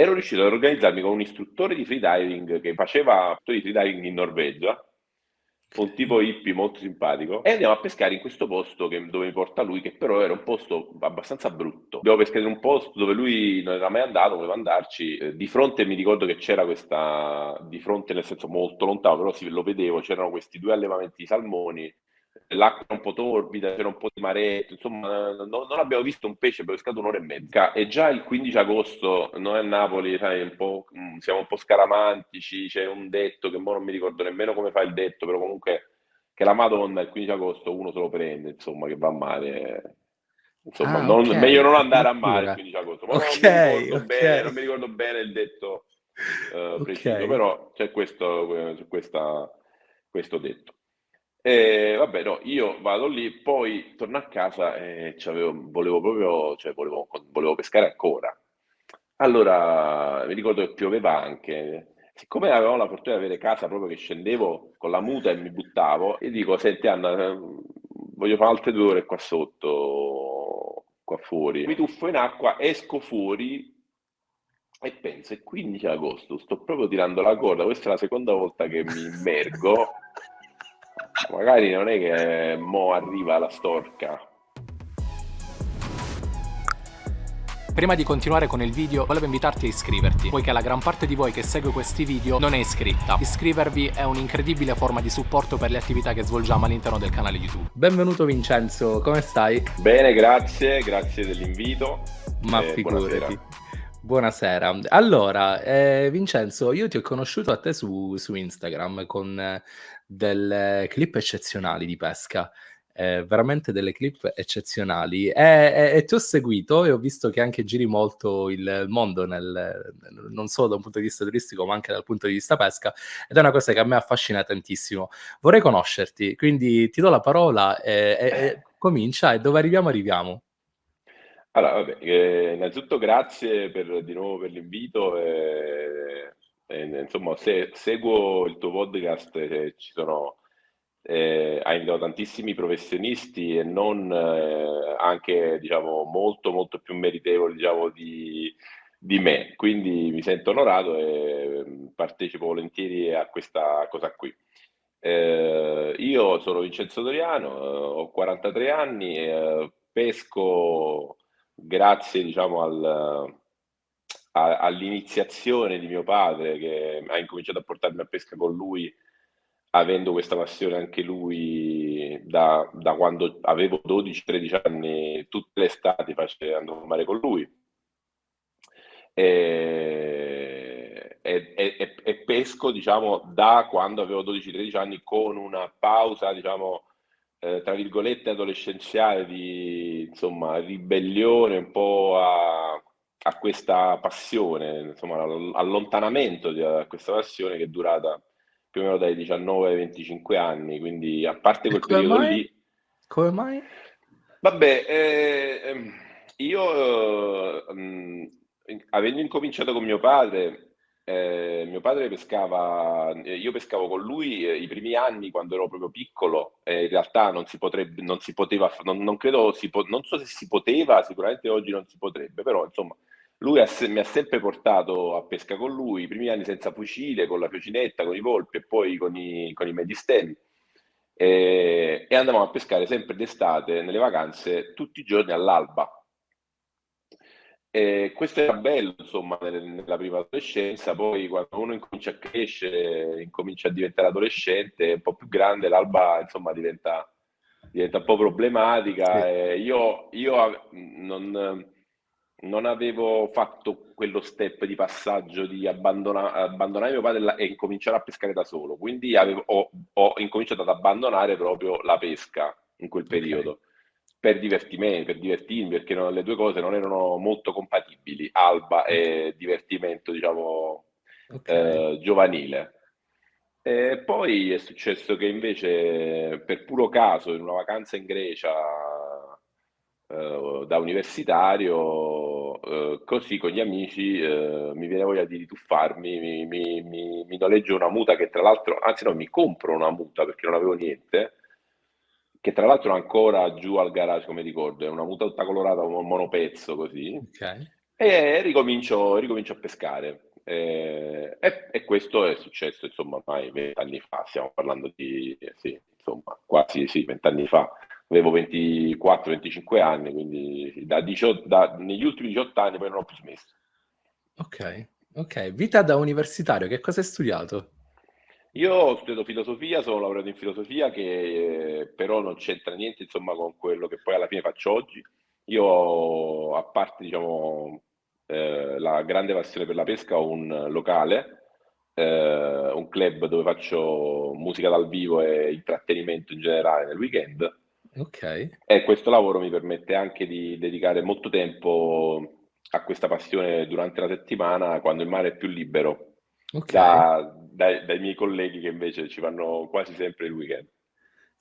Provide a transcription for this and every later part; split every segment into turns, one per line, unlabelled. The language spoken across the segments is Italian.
ero riuscito ad organizzarmi con un istruttore di freediving che faceva istruttore di freediving in Norvegia, un tipo hippie molto simpatico, e andiamo a pescare in questo posto dove mi porta lui, che però era un posto abbastanza brutto. Abbiamo pescato in un posto dove lui non era mai andato, voleva andarci. Di fronte mi ricordo che c'era questa, di fronte nel senso molto lontano, però lo vedevo, c'erano questi due allevamenti di salmoni, l'acqua era un po' torbida, c'era un po' di maretto, insomma, non abbiamo visto un pesce, abbiamo pescato un'ora e mezza. E già il 15 agosto, noi a Napoli, sai, siamo un po' scaramantici, c'è un detto che mo non mi ricordo nemmeno come fa il detto, però comunque che la Madonna il 15 agosto uno se lo prende, insomma, che va a mare. Insomma,
Ah, ok,
meglio non andare a mare il
addirittura.
15 agosto, ma non
Ok,
mi ricordo bene, non
ok,
mi ricordo bene il detto
ok.
preciso, però c'è questo detto. E vabbè, no, io vado lì, poi torno a casa e volevo proprio, cioè volevo pescare ancora. Allora mi ricordo che pioveva anche. Siccome avevo la fortuna di avere casa proprio che scendevo con la muta e mi buttavo, e dico, senti Anna, voglio fare altre 2 ore qua sotto, qua fuori. Mi tuffo in acqua, esco fuori e penso, è 15 agosto, sto proprio tirando la corda, questa è la seconda volta che mi immergo, magari non è che mo arriva la storca.
Prima di continuare con il video, volevo invitarti a iscriverti, poiché la gran parte di voi che segue questi video non è iscritta. Iscrivervi è un'incredibile forma di supporto per le attività che svolgiamo all'interno del canale YouTube.
Benvenuto Vincenzo, come stai?
Bene, grazie, grazie dell'invito
Ma
e buonasera.
figurati. Buonasera. Allora, Vincenzo, io ti ho conosciuto a te su Instagram con delle clip eccezionali di pesca, veramente delle clip eccezionali. E ti ho seguito e ho visto che anche giri molto il mondo, non solo da un punto di vista turistico, ma anche dal punto di vista pesca, ed è una cosa che a me affascina tantissimo. Vorrei conoscerti, quindi ti do la parola e comincia, e dove arriviamo arriviamo.
Allora, vabbè, innanzitutto grazie di nuovo per l'invito insomma seguo il tuo podcast, hai invitato tantissimi professionisti e non anche diciamo molto molto più meritevoli diciamo, di me, quindi mi sento onorato e partecipo volentieri a questa cosa qui. Io sono Vincenzo Doriano, ho 43 anni, pesco grazie, diciamo, all'iniziazione di mio padre che ha incominciato a portarmi a pesca con lui, avendo questa passione anche lui da quando avevo 12-13 anni, tutte le estati andavo a mare con lui. E pesco, diciamo, da quando avevo 12-13 anni con una pausa, diciamo, tra virgolette, adolescenziale di, insomma, ribellione un po' a questa passione, insomma, allontanamento di questa passione che è durata più o meno dai 19 ai 25 anni, quindi a parte
E
quel
come
periodo
mai?
lì.
Come mai?
Vabbè, io avendo incominciato con mio padre pescava, io pescavo con lui i primi anni quando ero proprio piccolo, in realtà non si poteva, non credo, non so se si poteva, sicuramente oggi non si potrebbe, però insomma lui mi ha sempre portato a pesca con lui, i primi anni senza fucile, con la fiocinetta, con i polpi e poi con i medistem. E andavamo a pescare sempre d'estate, nelle vacanze, tutti i giorni all'alba. E questo era bello, insomma, nella prima adolescenza, poi quando uno incomincia a crescere, incomincia a diventare adolescente, un po' più grande, l'alba, insomma, diventa un po' problematica.
Sì.
E io non avevo fatto quello step di passaggio di abbandonare mio padre e incominciare a pescare da solo, quindi ho incominciato ad abbandonare proprio la pesca in quel
Ok,
periodo per divertirmi, perché le due cose non erano molto compatibili, alba
ok,
e divertimento, diciamo,
ok.
giovanile. E poi è successo che invece, per puro caso, in una vacanza in Grecia, da universitario, così con gli amici, mi viene voglia di rituffarmi, mi noleggio una muta che tra l'altro, anzi no, mi compro una muta perché non avevo niente, che tra l'altro è ancora giù al garage, come ricordo, è una muta tutta colorata, un monopezzo così.
Okay.
E ricomincio a pescare. E questo è successo, insomma, ormai 20 anni fa, stiamo parlando di, sì, insomma, quasi sì, 20 anni fa. Avevo 24-25 anni, quindi sì, negli ultimi 18 anni poi non ho più smesso.
Ok, ok. Vita da universitario, che cosa hai studiato?
Io ho studiato filosofia, sono laureato in filosofia, che però non c'entra niente, insomma, con quello che poi alla fine faccio oggi. Io, a parte, diciamo, la grande passione per la pesca, ho un locale, un club dove faccio musica dal vivo e intrattenimento in generale nel weekend,
Ok,
e questo lavoro mi permette anche di dedicare molto tempo a questa passione durante la settimana, quando il mare è più libero,
ok.
dai miei colleghi che invece ci vanno quasi sempre il weekend.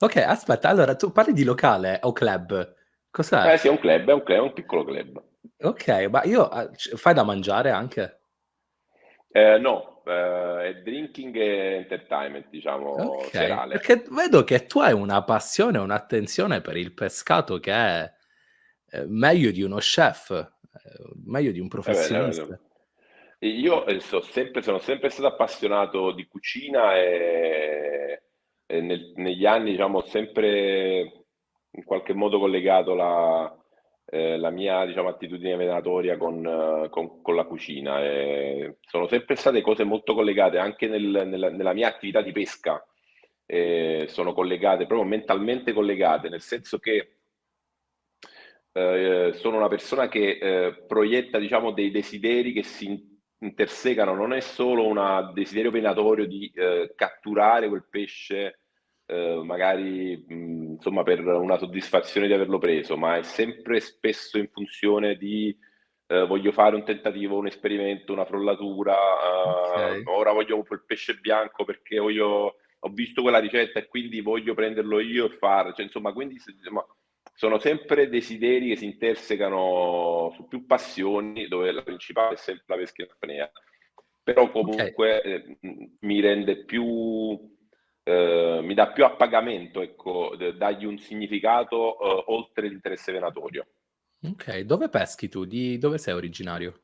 Ok, aspetta, allora tu parli di locale o club? Cos'è?
Eh sì, è un piccolo club.
Ok, ma io fai da mangiare anche?
No, è drinking e entertainment, diciamo,
Ok,
serale.
perché vedo che tu hai una passione, un'attenzione per il pescato che è meglio di uno chef, meglio di un
Vedi.
professionista.
E io sono sempre stato appassionato di cucina e negli anni, diciamo, ho sempre in qualche modo collegato la mia, diciamo, attitudine venatoria con la cucina. E sono sempre state cose molto collegate anche nella mia attività di pesca. Sono collegate, proprio mentalmente collegate, nel senso che sono una persona che proietta, diciamo, dei desideri che intersecano, non è solo un desiderio venatorio di catturare quel pesce, magari insomma per una soddisfazione di averlo preso, ma è sempre spesso in funzione di voglio fare un tentativo, un esperimento, una frollatura,
Ok,
ora voglio quel pesce bianco perché ho visto quella ricetta e quindi voglio prenderlo io e farlo. Cioè, insomma, quindi insomma, sono sempre desideri che si intersecano su più passioni, dove la principale è sempre la pesca in apnea. Però
ok.
comunque mi rende più, mi dà più appagamento, ecco, dargli un significato oltre l'interesse venatorio.
Ok, dove peschi tu? Di dove sei originario?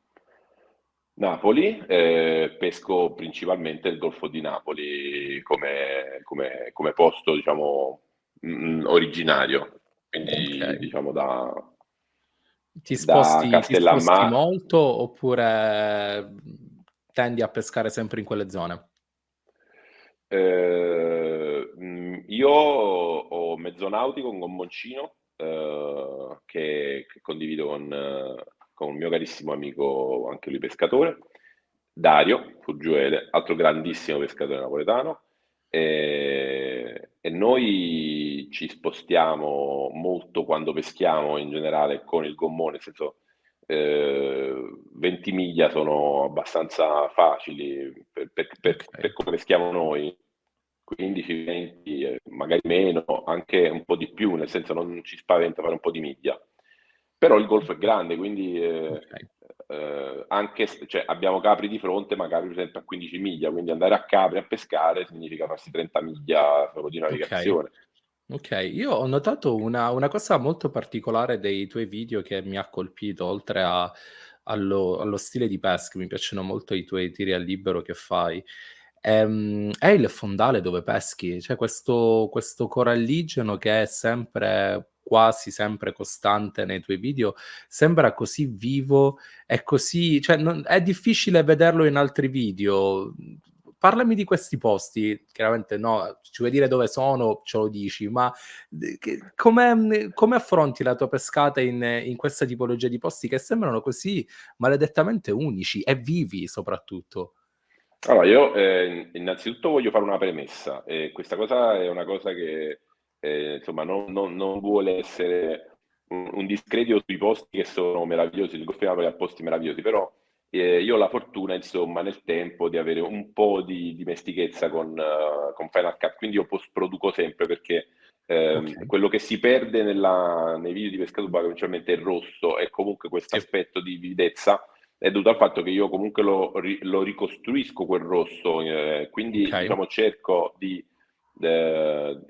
Napoli, pesco principalmente il Golfo di Napoli come posto, diciamo, originario, quindi
Ok.
diciamo
Ti
da
sposti
Castellammare.
molto oppure tendi a pescare sempre in quelle zone?
Io ho mezzo nautico, un gommoncino, che condivido con un mio carissimo amico, anche lui pescatore, Dario Fuggiuele, altro grandissimo pescatore napoletano. E noi ci spostiamo molto quando peschiamo in generale con il gommone, nel senso 20 miglia sono abbastanza facili per
Ok.
come peschiamo noi, 15-20, magari meno, anche un po' di più, nel senso non ci spaventa fare un po' di miglia. Però il golfo è grande, quindi
Ok.
cioè, abbiamo Capri di fronte, ma Capri per esempio a 15 miglia, quindi andare a Capri a pescare significa farsi 30 miglia solo di
Ok.
navigazione.
Ok, io ho notato una cosa molto particolare dei tuoi video che mi ha colpito, oltre allo stile di pesca, mi piacciono molto i tuoi tiri al libero che fai. È il fondale dove peschi, cioè questo coralligeno che è sempre, quasi sempre costante nei tuoi video, sembra così vivo e così, cioè è difficile vederlo in altri video. Parlami di questi posti, chiaramente no, ci vuoi dire dove sono, ce lo dici, ma come affronti la tua pescata in questa tipologia di posti che sembrano così maledettamente unici e vivi soprattutto?
Allora, io innanzitutto voglio fare una premessa, e questa cosa è una cosa che insomma non vuole essere un discredito sui posti che sono meravigliosi, il Golfo di Napoli ha posti meravigliosi, però io ho la fortuna, insomma, nel tempo di avere un po' di dimestichezza con Final Cut, quindi io post-produco sempre perché
Okay,
quello che si perde nei video di pesca subacquea principalmente è il rosso e comunque questo
sì,
aspetto di vividezza è dovuto al fatto che io comunque lo ricostruisco quel rosso, quindi
okay.
diciamo cerco di dare,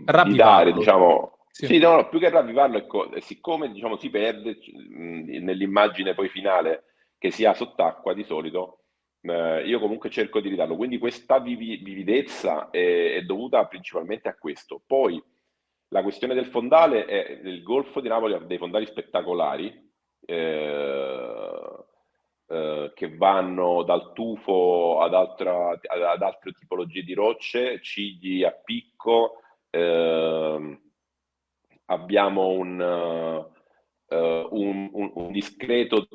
Ravvivarlo.
diciamo, Sì, no, più che ravvivarlo, ecco, siccome diciamo si perde nell'immagine poi finale che si ha sott'acqua di solito, io comunque cerco di ridarlo. Quindi questa vividezza è dovuta principalmente a questo. Poi la questione del fondale è il Golfo di Napoli ha dei fondali spettacolari che vanno dal tufo ad altre tipologie di rocce, cigli a picco. Abbiamo un discreto,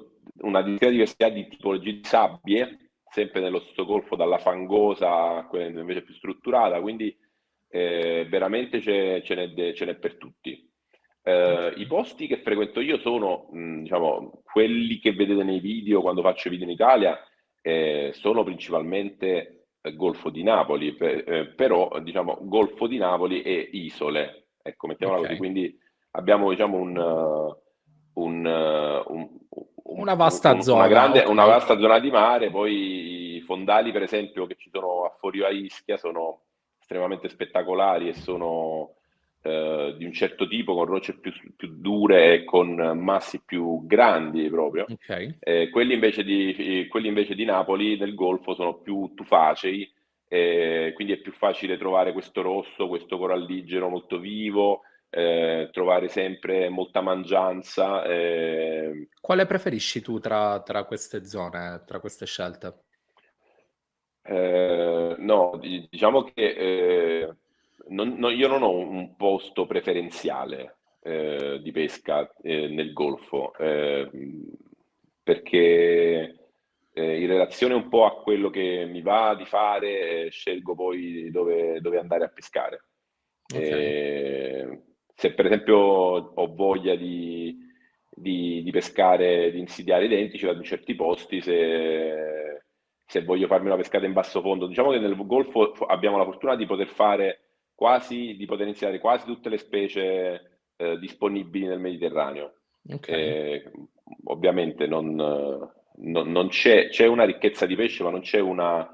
una discreta diversità di tipologie di sabbie, sempre nello stesso golfo, dalla fangosa a quella invece più strutturata, quindi veramente ce n'è per tutti. I posti che frequento io sono, diciamo, quelli che vedete nei video quando faccio video in Italia, sono principalmente Golfo di Napoli, però diciamo Golfo di Napoli e isole, ecco, mettiamola così.
Ok.
Quindi abbiamo diciamo
Una vasta zona, ok.
una vasta zona di mare, poi i fondali per esempio che ci sono a Forio a Ischia sono estremamente spettacolari e sono di un certo tipo, con rocce più dure e con massi più grandi proprio.
Ok.
Quelli invece di Napoli nel Golfo sono più tufacei, quindi è più facile trovare questo rosso, questo coralligero molto vivo, trovare sempre molta mangianza.
Quale preferisci tu tra queste zone, tra queste scelte?
No, diciamo che io non ho un posto preferenziale di pesca nel Golfo, perché in relazione un po' a quello che mi va di fare, scelgo poi dove andare a pescare.
Ok.
Se per esempio ho voglia di pescare, di insidiare i denti, vado in certi posti, se voglio farmi una pescata in basso fondo. Diciamo che nel Golfo abbiamo la fortuna di poter di poter iniziare quasi tutte le specie disponibili nel Mediterraneo.
Ok.
Ovviamente non c'è una ricchezza di pesce, ma non c'è una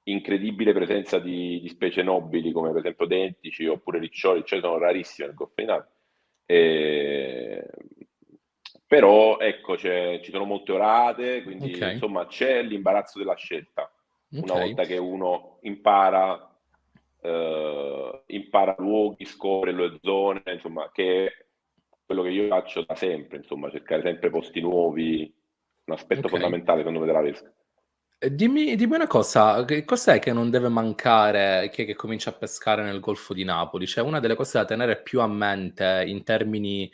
incredibile presenza di specie nobili come per esempio dentici oppure riccioli, cioè sono rarissime nel Golfo di Napoli. Però ecco, ci sono molte orate, quindi
Ok.
insomma c'è l'imbarazzo della scelta. Una
Ok.
volta che uno impara luoghi, scopre le zone, insomma, che è quello che io faccio da sempre, insomma, cercare sempre posti nuovi, un aspetto
Ok.
fondamentale secondo me della pesca.
Dimmi una cosa, che cos'è che non deve mancare chi è che comincia a pescare nel Golfo di Napoli? Cioè, una delle cose da tenere più a mente in termini,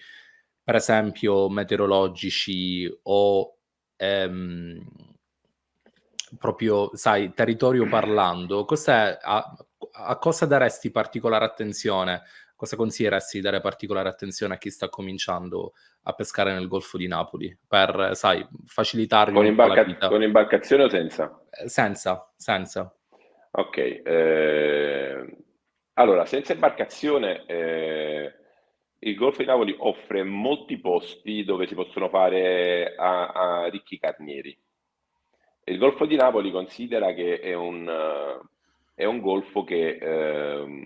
per esempio, meteorologici o ehm, proprio, sai, territorio parlando, a cosa daresti particolare attenzione? Cosa consiglieresti di dare particolare attenzione a chi sta cominciando a pescare nel Golfo di Napoli per, sai, facilitargli un po' la vita?
Con imbarcazione o senza?
Senza.
Ok, allora senza imbarcazione il Golfo di Napoli offre molti posti dove si possono fare a ricchi carnieri. Il Golfo di Napoli considera che è un golfo che,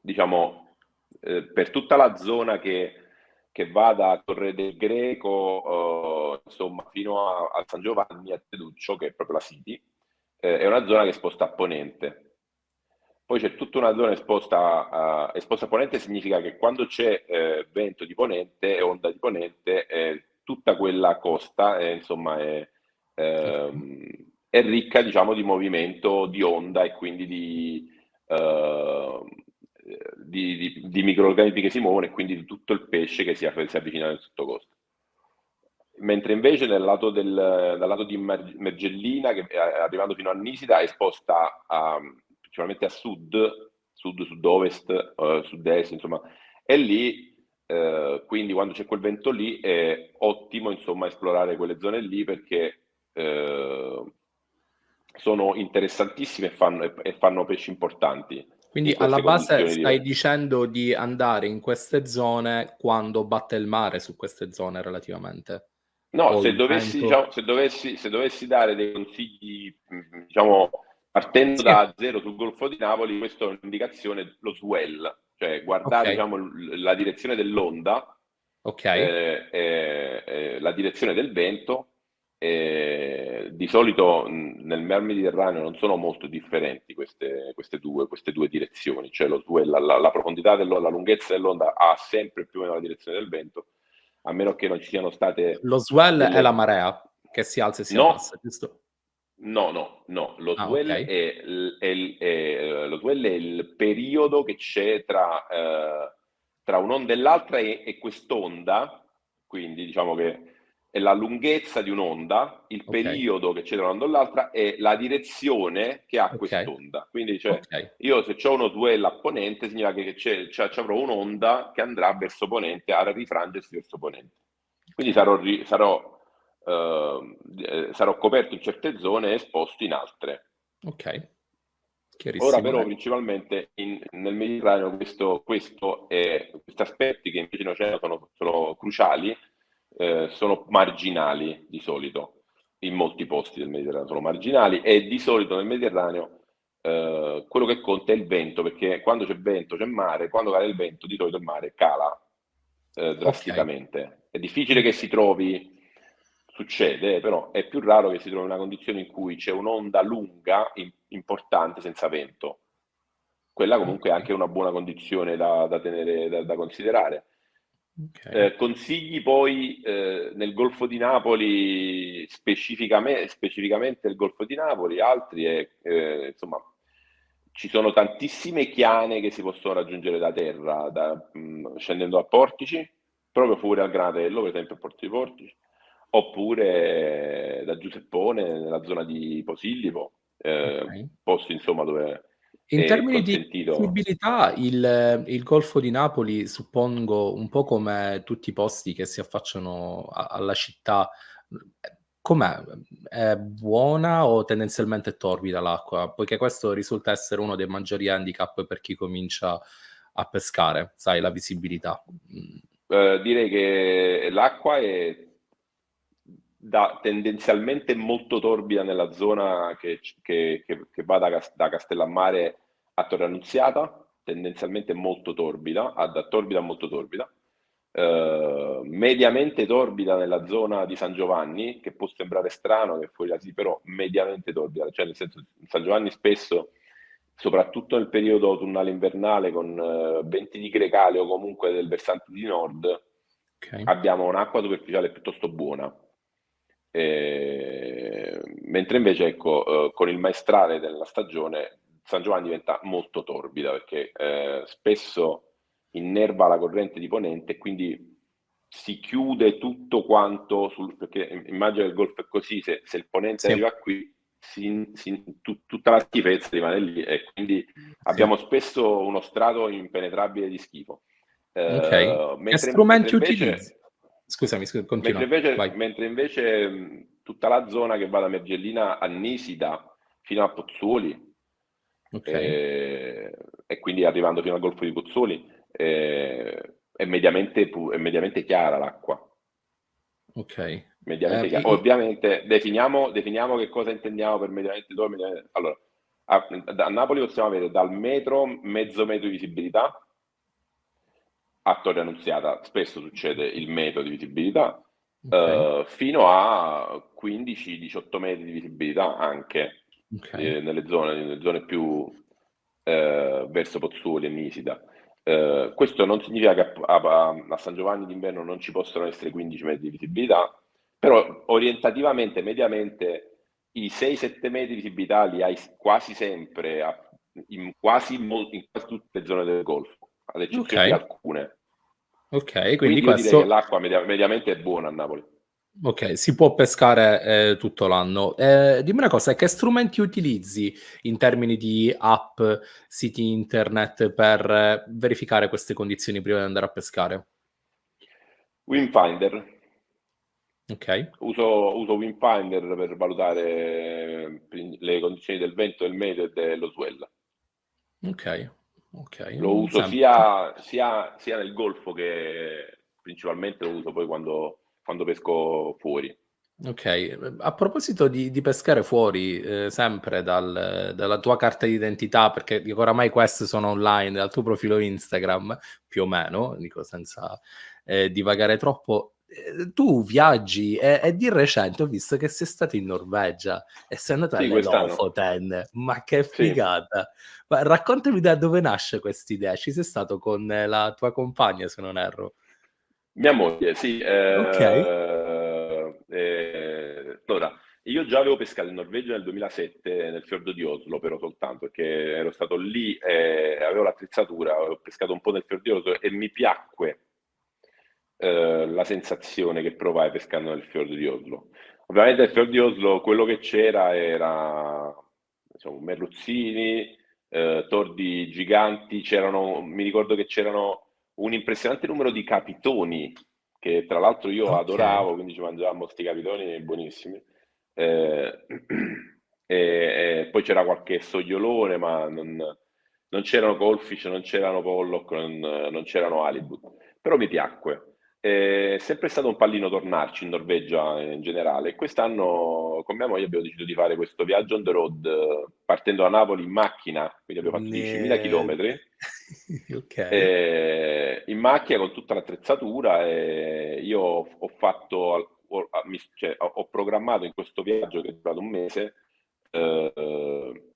diciamo, per tutta la zona che va da Torre del Greco, insomma, fino a San Giovanni a Teduccio, che è proprio la City, è una zona che è esposta a ponente. Poi c'è tutta una zona esposta a ponente significa che quando c'è vento di ponente e onda di ponente, tutta quella costa insomma,
Okay.
è ricca diciamo, di movimento di onda e quindi eh, di microrganismi che si muovono e quindi di tutto il pesce che si avvicina nel sottocosto. Mentre invece dal lato di Mergellina, che arrivando fino a Nisida, è esposta principalmente a sud-ovest, sud-est, insomma, e lì, quindi quando c'è quel vento lì, è ottimo, insomma, esplorare quelle zone lì perché sono interessantissime e fanno pesci importanti
Quindi
in
alla
queste
base
condizioni di
stai
vento.
dicendo di andare in queste zone quando batte il mare su queste zone relativamente,
No,
o il vento?
se dovessi dare dei consigli, diciamo, partendo
Sì,
da zero sul Golfo di Napoli, questa è un'indicazione, lo swell. cioè guardare,
Ok,
diciamo, la direzione dell'onda,
ok,
la direzione del vento. Di solito nel Mar Mediterraneo non sono molto differenti queste due direzioni, cioè lo swell, la profondità dell'onda, la lunghezza dell'onda ha sempre più o meno la direzione del vento, a meno che non ci siano state
lo swell è la
delle...
marea che si alza e si
No,
abbassa, giusto?
no, lo
Ah, ok,
swell lo swell è il periodo che c'è tra un'onda e l'altra e quest'onda, quindi diciamo che è la lunghezza di un'onda, il
ok,
periodo che c'è tra un'onda e l'altra e la direzione che ha
ok,
quest'onda. Quindi cioè,
ok,
io se ho uno swell a ponente significa che ci avrò un'onda che andrà verso ponente, a rifrangersi verso ponente. Quindi
ok,
sarò coperto in certe zone e esposto in altre.
ok,
Ora
chiarissimo.
però principalmente nel Mediterraneo questi aspetti che invece in oceano sono cruciali, sono marginali di solito, in molti posti del Mediterraneo sono marginali e di solito nel Mediterraneo quello che conta è il vento, perché quando c'è vento c'è mare, quando cala il vento di solito il mare cala
Ok,
drasticamente. È difficile che
ok,
si trovi, succede, però è più raro che si trovi una condizione in cui c'è un'onda lunga, importante, senza vento. Quella comunque è
ok,
anche una buona condizione da tenere, da considerare.
ok,
Consigli poi nel Golfo di Napoli, specificamente il Golfo di Napoli, altri, insomma, ci sono tantissime chiane che si possono raggiungere da terra, scendendo a Portici, proprio fuori al Granatello, per esempio a Porto di Portici, oppure da Giuseppone, nella zona di Posillipo,
ok.
posti insomma dove
In
è
termini di
consentito.
visibilità, il Golfo di Napoli, suppongo, un po' come tutti i posti che si affacciano alla città, com'è? È buona o tendenzialmente torbida l'acqua? Poiché questo risulta essere uno dei maggiori handicap per chi comincia a pescare, sai, la visibilità.
Direi che l'acqua è tendenzialmente molto torbida nella zona che va da Castellammare a Torre Annunziata, tendenzialmente molto torbida, da torbida a molto torbida. Mediamente torbida nella zona di San Giovanni, che può sembrare strano che fuori da sì, però mediamente torbida, cioè nel senso San Giovanni spesso, soprattutto nel periodo autunnale invernale, con venti di Grecale o comunque del versante di nord,
Okay,
abbiamo un'acqua superficiale piuttosto buona. Mentre invece, ecco, con il maestrale della stagione, San Giovanni diventa molto torbida perché spesso innerva la corrente di ponente e quindi si chiude tutto quanto, perché immagino che il golfo è così, se il ponente
sì,
arriva qui, tutta la schifezza rimane lì e quindi
sì.
abbiamo spesso uno strato impenetrabile di schifo.
Okay. Che
Mentre
strumenti utilizzi?
invece
Scusami,
Mentre
continua,
invece,
vai.
mentre invece tutta la zona che va da Mergellina a Nisida fino a Pozzuoli,
Okay,
eh, e quindi arrivando fino al Golfo di Pozzuoli, è mediamente chiara l'acqua.
okay.
Mediamente chiara.
I
Ovviamente definiamo che cosa intendiamo per mediamente dove. Allora, a Napoli possiamo avere dal metro, mezzo metro di visibilità, a Torre Annunziata spesso succede il metro di visibilità,
okay,
fino a 15-18 metri di visibilità anche
okay,
nelle zone più verso Pozzuoli e Nisida. Questo non significa che a San Giovanni d'inverno non ci possono essere 15 metri di visibilità, però orientativamente, mediamente, i 6-7 metri di visibilità li hai quasi sempre in quasi tutte le zone del Golfo, ad eccezione di
okay,
alcune.
okay, quindi
Quindi io direi che
questo
l'acqua mediamente è buona a Napoli.
okay, si può pescare, tutto l'anno. Dimmi una cosa, che strumenti utilizzi in termini di app, siti internet per verificare queste condizioni prima di andare a pescare?
Windfinder.
Okay,
Uso Windfinder per valutare le condizioni del vento, del meteo e dello swell.
okay, okay,
Lo uso
semplice.
sia nel Golfo che principalmente lo uso poi quando pesco fuori.
Ok, a proposito di pescare fuori, sempre dalla tua carta d'identità, perché dico oramai queste sono online, dal tuo profilo Instagram, più o meno, dico senza divagare troppo, tu viaggi e di recente ho visto che sei stato in Norvegia e sei andato
Sì,
alle
quest'anno.
Lofoten, ma che
Sì,
figata! Ma raccontami da dove nasce quest'idea, ci sei stato con la tua compagna se non erro?
mia moglie, sì.
Ok,
Allora, io già avevo pescato in Norvegia nel 2007 nel fiordo di Oslo, però soltanto, perché ero stato lì e avevo l'attrezzatura, ho pescato un po' nel fiordo di Oslo e mi piacque la sensazione che provai pescando nel fiordo di Oslo. Ovviamente nel fiordo di Oslo quello che c'era era, diciamo, merluzzini, tordi giganti, mi ricordo che c'erano un impressionante numero di capitoni, che tra l'altro io
ok,
adoravo, quindi ci mangiavamo sti capitoni buonissimi. Eh, e poi c'era qualche sogliolone, ma non c'erano goldfish, non c'erano pollock, non c'erano halibut. Però mi piacque. È sempre stato un pallino tornarci in Norvegia in generale. E quest'anno con mia moglie abbiamo deciso di fare questo viaggio on the road, partendo da Napoli in macchina, quindi abbiamo fatto 10.000
niente.
chilometri
Okay,
in macchina con tutta l'attrezzatura e io ho fatto, cioè, ho programmato in questo viaggio che è durato un mese eh,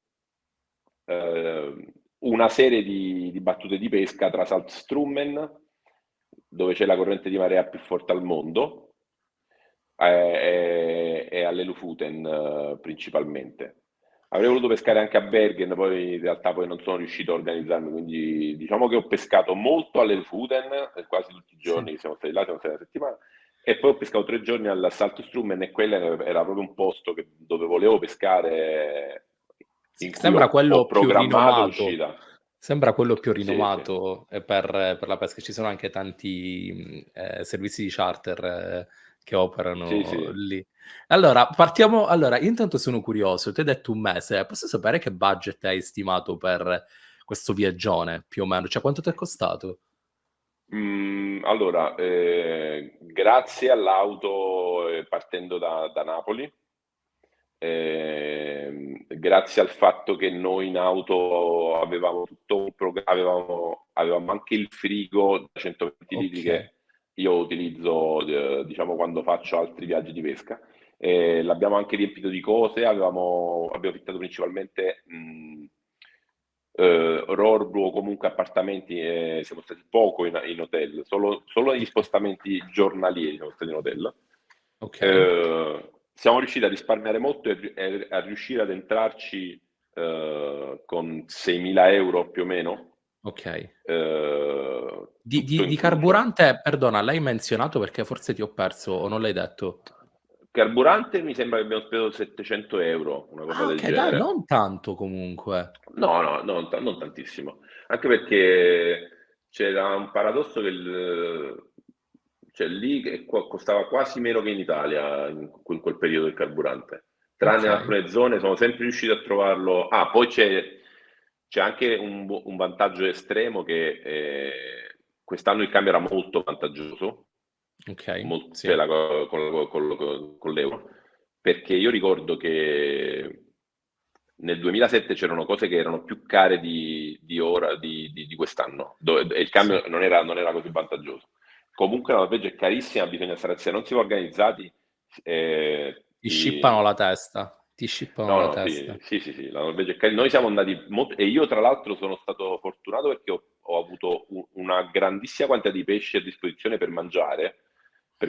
una serie di battute di pesca tra Saltstrummen, dove c'è la corrente di marea più forte al mondo, e alle Lofoten principalmente. Avrei voluto pescare anche a Bergen, poi in realtà poi non sono riuscito a organizzarmi, quindi diciamo che ho pescato molto alle Lofoten, quasi tutti i
sì.
giorni che siamo stati là, siamo stati una settimana, e poi ho pescato 3 giorni al Saltstrummen e quello era proprio un posto dove volevo pescare,
Sì,
in cui
sembra
ho
quello più
programmato
rinomato.
l'uscita.
Sembra quello più
Sì, sì.
rinomato, per la pesca. Ci sono anche tanti, servizi di charter, che
Sì,
operano
sì.
lì. Allora, io intanto sono curioso, tu hai detto 1 mese, posso sapere che budget hai stimato per questo viaggione, più o meno? Cioè, quanto t'è costato?
Allora, grazie all'auto partendo da Napoli, grazie al fatto che noi in auto avevamo tutto avevamo anche il frigo da 120 litri
Okay,
che io utilizzo, diciamo, quando faccio altri viaggi di pesca. L'abbiamo anche riempito di cose, abbiamo affittato principalmente Rorbu o comunque appartamenti, siamo stati poco in hotel, solo negli
okay,
spostamenti giornalieri siamo stati in hotel.
okay,
Siamo riusciti a risparmiare molto e a riuscire ad entrarci con 6.000 euro più o meno,
okay. Di
tutto
di di
incluso.
carburante, perdona, l'hai menzionato perché forse ti ho perso o non l'hai detto?
Carburante mi sembra che abbiamo speso 700 euro, una cosa
Ah,
del
okay, dai,
genere.
non tanto comunque.
No, no, non tantissimo. Anche perché c'era un paradosso che cioè lì che costava quasi meno che in Italia in quel periodo il carburante. Tranne in
Okay,
alcune zone sono sempre riusciti a trovarlo. Ah, poi c'è anche un vantaggio estremo che quest'anno il cambio era molto vantaggioso,
okay,
cioè
sì,
con l'euro, perché io ricordo che nel 2007 c'erano cose che erano più care di ora, di quest'anno, e il
sì.
cambio non era così vantaggioso. Comunque la Norvegia è carissima, bisogna stare, se non si va organizzati,
Ti scippano la testa, ti scippano
no,
la
no,
testa.
sì, sì, sì, sì, la Norvegia è carissima. Noi siamo andati molto, e io tra l'altro sono stato fortunato perché ho avuto una grandissima quantità di pesci a disposizione per
Okay,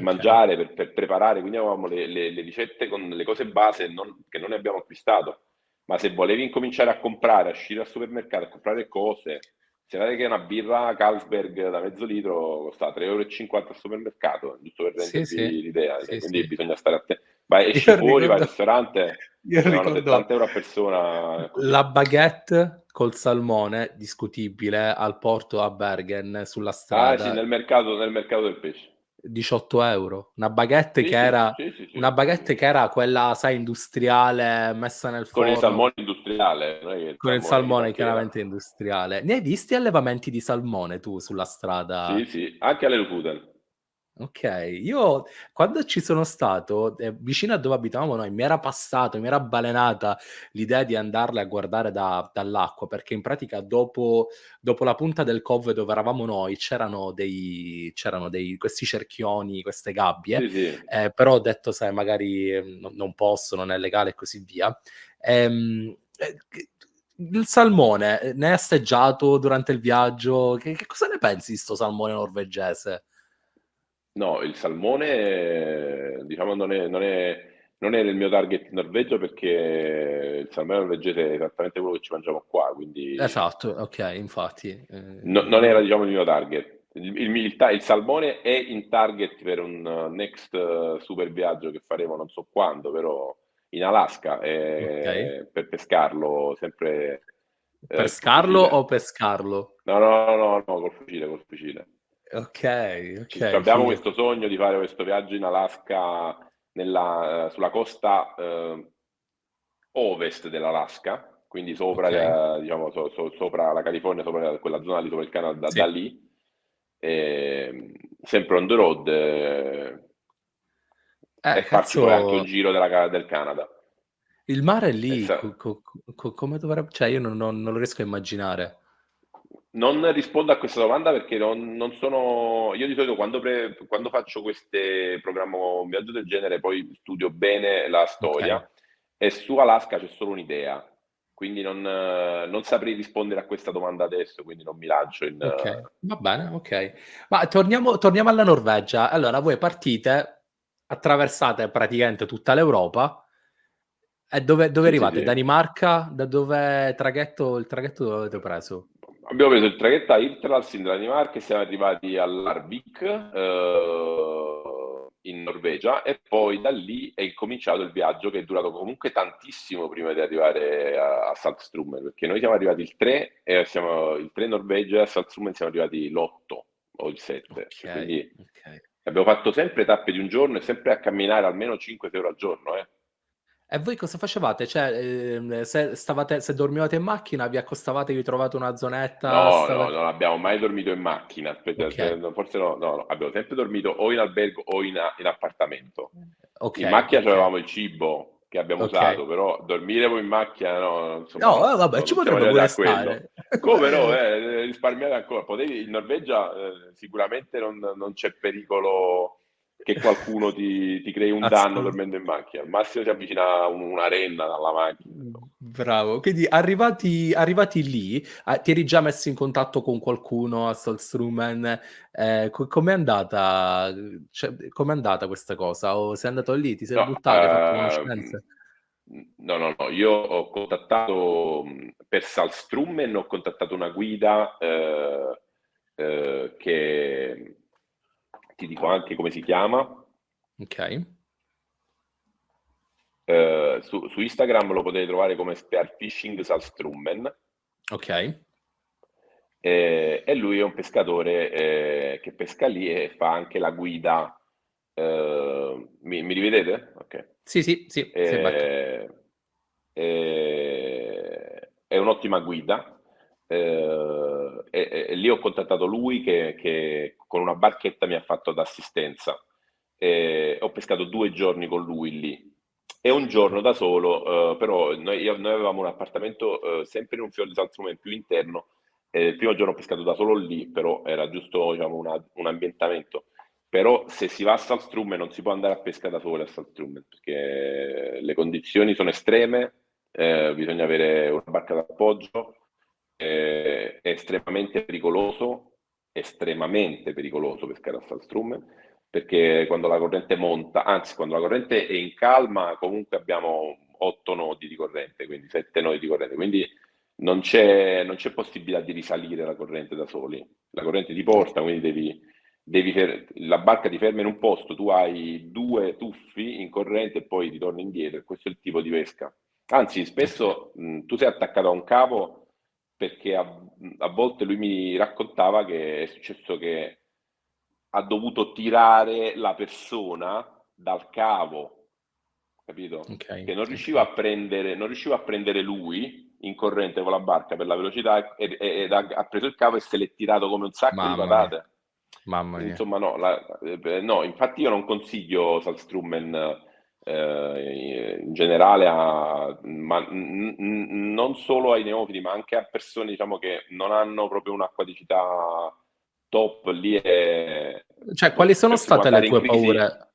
mangiare, per preparare, quindi avevamo le ricette con le cose base che non ne abbiamo acquistato. Ma se volevi incominciare a comprare, a uscire al supermercato, a comprare cose, sapete che una birra Carlsberg da mezzo litro costa 3,50 € al supermercato, giusto per
sì, sì,
rendervi l'idea,
sì,
quindi
sì.
bisogna stare attenti. Vai, esci
Io
fuori, vai al
ricordo
ristorante,
io
te ne vanno
ricordo
70 € a persona, così.
la baguette col salmone, discutibile, al porto a Bergen, sulla
Ah sì,
strada,
nel mercato del pesce.
18 €.
Sì, sì, sì, sì,
Una
sì.
baguette che era quella, sai, industriale, messa nel
Con il
forno,
salmone industriale, non è che il
con il
salmone di
salmone
banchera.
chiaramente industriale. Ne hai visti allevamenti di salmone tu sulla strada?
Sì, sì, anche alle Lofoten.
Ok, io quando ci sono stato vicino a dove abitavamo noi, mi era balenata l'idea di andarle a guardare dall'acqua, perché in pratica dopo la punta del Cove dove eravamo noi c'erano dei questi cerchioni, queste gabbie,
Sì, sì.
però ho detto, sai, magari non posso, non è legale e così via. Il salmone, ne hai assaggiato durante il viaggio? Che cosa ne pensi di sto salmone norvegese?
No, il salmone, diciamo, non è nel mio target in Norvegia perché il salmone norvegese è esattamente quello che ci mangiamo qua, quindi
Esatto, okay, infatti,
non era, diciamo, il mio target. Il salmone è in target per un next super viaggio che faremo non so quando, però in Alaska,
okay.
per pescarlo sempre col
Pescarlo o
fucile.
pescarlo?
No, no, no, no, no, col fucile, col fucile.
Okay, okay,
Abbiamo
figo.
questo sogno di fare questo viaggio in Alaska, sulla costa ovest dell'Alaska, quindi
Okay,
sopra, diciamo, sopra la California, sopra quella zona lì, sopra il Canada, da
sì.
lì, sempre on the road, e farci poi anche un
Cazzo,
giro del Canada.
il mare
E
lì
sa-
come dovrebbe, cioè io non lo riesco a immaginare.
Non rispondo a questa domanda perché non sono. Io di solito quando faccio programmo un viaggio del genere, poi studio bene la
Okay,
storia e su Alaska c'è solo un'idea, quindi non saprei rispondere a questa domanda adesso, quindi non mi lancio in.
okay, va bene, okay. Ma torniamo alla Norvegia. Allora voi partite, attraversate praticamente tutta l'Europa. E dove
Sì, sì,
arrivate?
sì.
Danimarca? Da dove il traghetto dove avete preso?
Abbiamo preso il traghetto a Hirtshals in Danimarca e siamo arrivati a Larvik, in Norvegia, e poi da lì è incominciato il viaggio che è durato comunque tantissimo prima di arrivare a Saltstrummen, perché noi siamo arrivati il 3 e siamo il 3 in Norvegia, e a Saltstrummen siamo arrivati l'8 o il 7, e
Okay,
quindi
okay.
abbiamo fatto sempre tappe di un giorno e sempre a camminare almeno 5-6 ore al giorno, eh.
E voi cosa facevate? Cioè, se dormivate in macchina, vi accostavate, vi trovate una zonetta,
No, no, non abbiamo mai dormito in macchina. Aspetta,
okay,
no, forse no, no, no, abbiamo sempre dormito o in albergo o in appartamento. In
okay,
macchina
okay,
avevamo il cibo che abbiamo
okay.
usato, però dormire poi in macchina, no, insomma,
No,
no,
vabbè,
no,
ci
non siamo
potrebbe
arrivati
pure
a quello.
stare.
Come no, risparmiare ancora. In Norvegia sicuramente non c'è pericolo che qualcuno ti crei un danno
Assolut
dormendo in macchina. Al massimo si avvicina una renna dalla macchina.
bravo. Quindi arrivati lì, ti eri già messo in contatto con qualcuno a Salzstrummen? Com'è andata, cioè, com'è andata questa cosa? O sei andato lì, ti sei
No,
buttato, hai fatto conoscenze?
no, no, no, io ho contattato per Salzstrummen, ho contattato una guida che ti dico anche come si chiama.
Okay,
Su Instagram lo potete trovare come Spearfishing Salzstrummen.
okay.
E lui è un pescatore che pesca lì e fa anche la guida. Mi rivedete? Ok.
Sì, sì, sì, feedback.
Eh, è un'ottima guida. E lì ho contattato lui che con una barchetta mi ha fatto d'assistenza. Ho pescato 2 giorni con lui lì. E un giorno da solo, però noi avevamo un appartamento sempre in un fiore di Saltrummen più interno. Il primo giorno ho pescato da solo lì, però era giusto, diciamo, un ambientamento. Però se si va a Saltstrummen non si può andare a pesca da sole a Saltstrummen perché le condizioni sono estreme, bisogna avere una barca d'appoggio, è estremamente pericoloso pescare a Saltstrummen perché quando la corrente monta, anzi quando la corrente è in calma comunque abbiamo 8 nodi di corrente, quindi 7 nodi di corrente, quindi non c'è possibilità di risalire la corrente da soli. La corrente ti porta, quindi la barca ti ferma in un posto, tu hai 2 tuffi in corrente e poi ritorni indietro, e questo è il tipo di pesca. Anzi,
Okay.
spesso tu sei attaccato a un cavo perché a volte lui mi raccontava che è successo che ha dovuto tirare la persona dal cavo, capito?
Okay,
Che
okay.
non riusciva a prendere lui in corrente con la barca per la velocità ed ha preso il cavo e se l'è tirato come un sacco di
Mamma mia.
patate.
Mamma mia.
Insomma, no, no, infatti io non consiglio Salzstrummen in generale non solo ai neofiti, ma anche a persone, diciamo, che non hanno proprio un'acquaticità top. Lì è,
Cioè, quali sono
cioè, si può
state le
andare in
tue
crisi.
paure?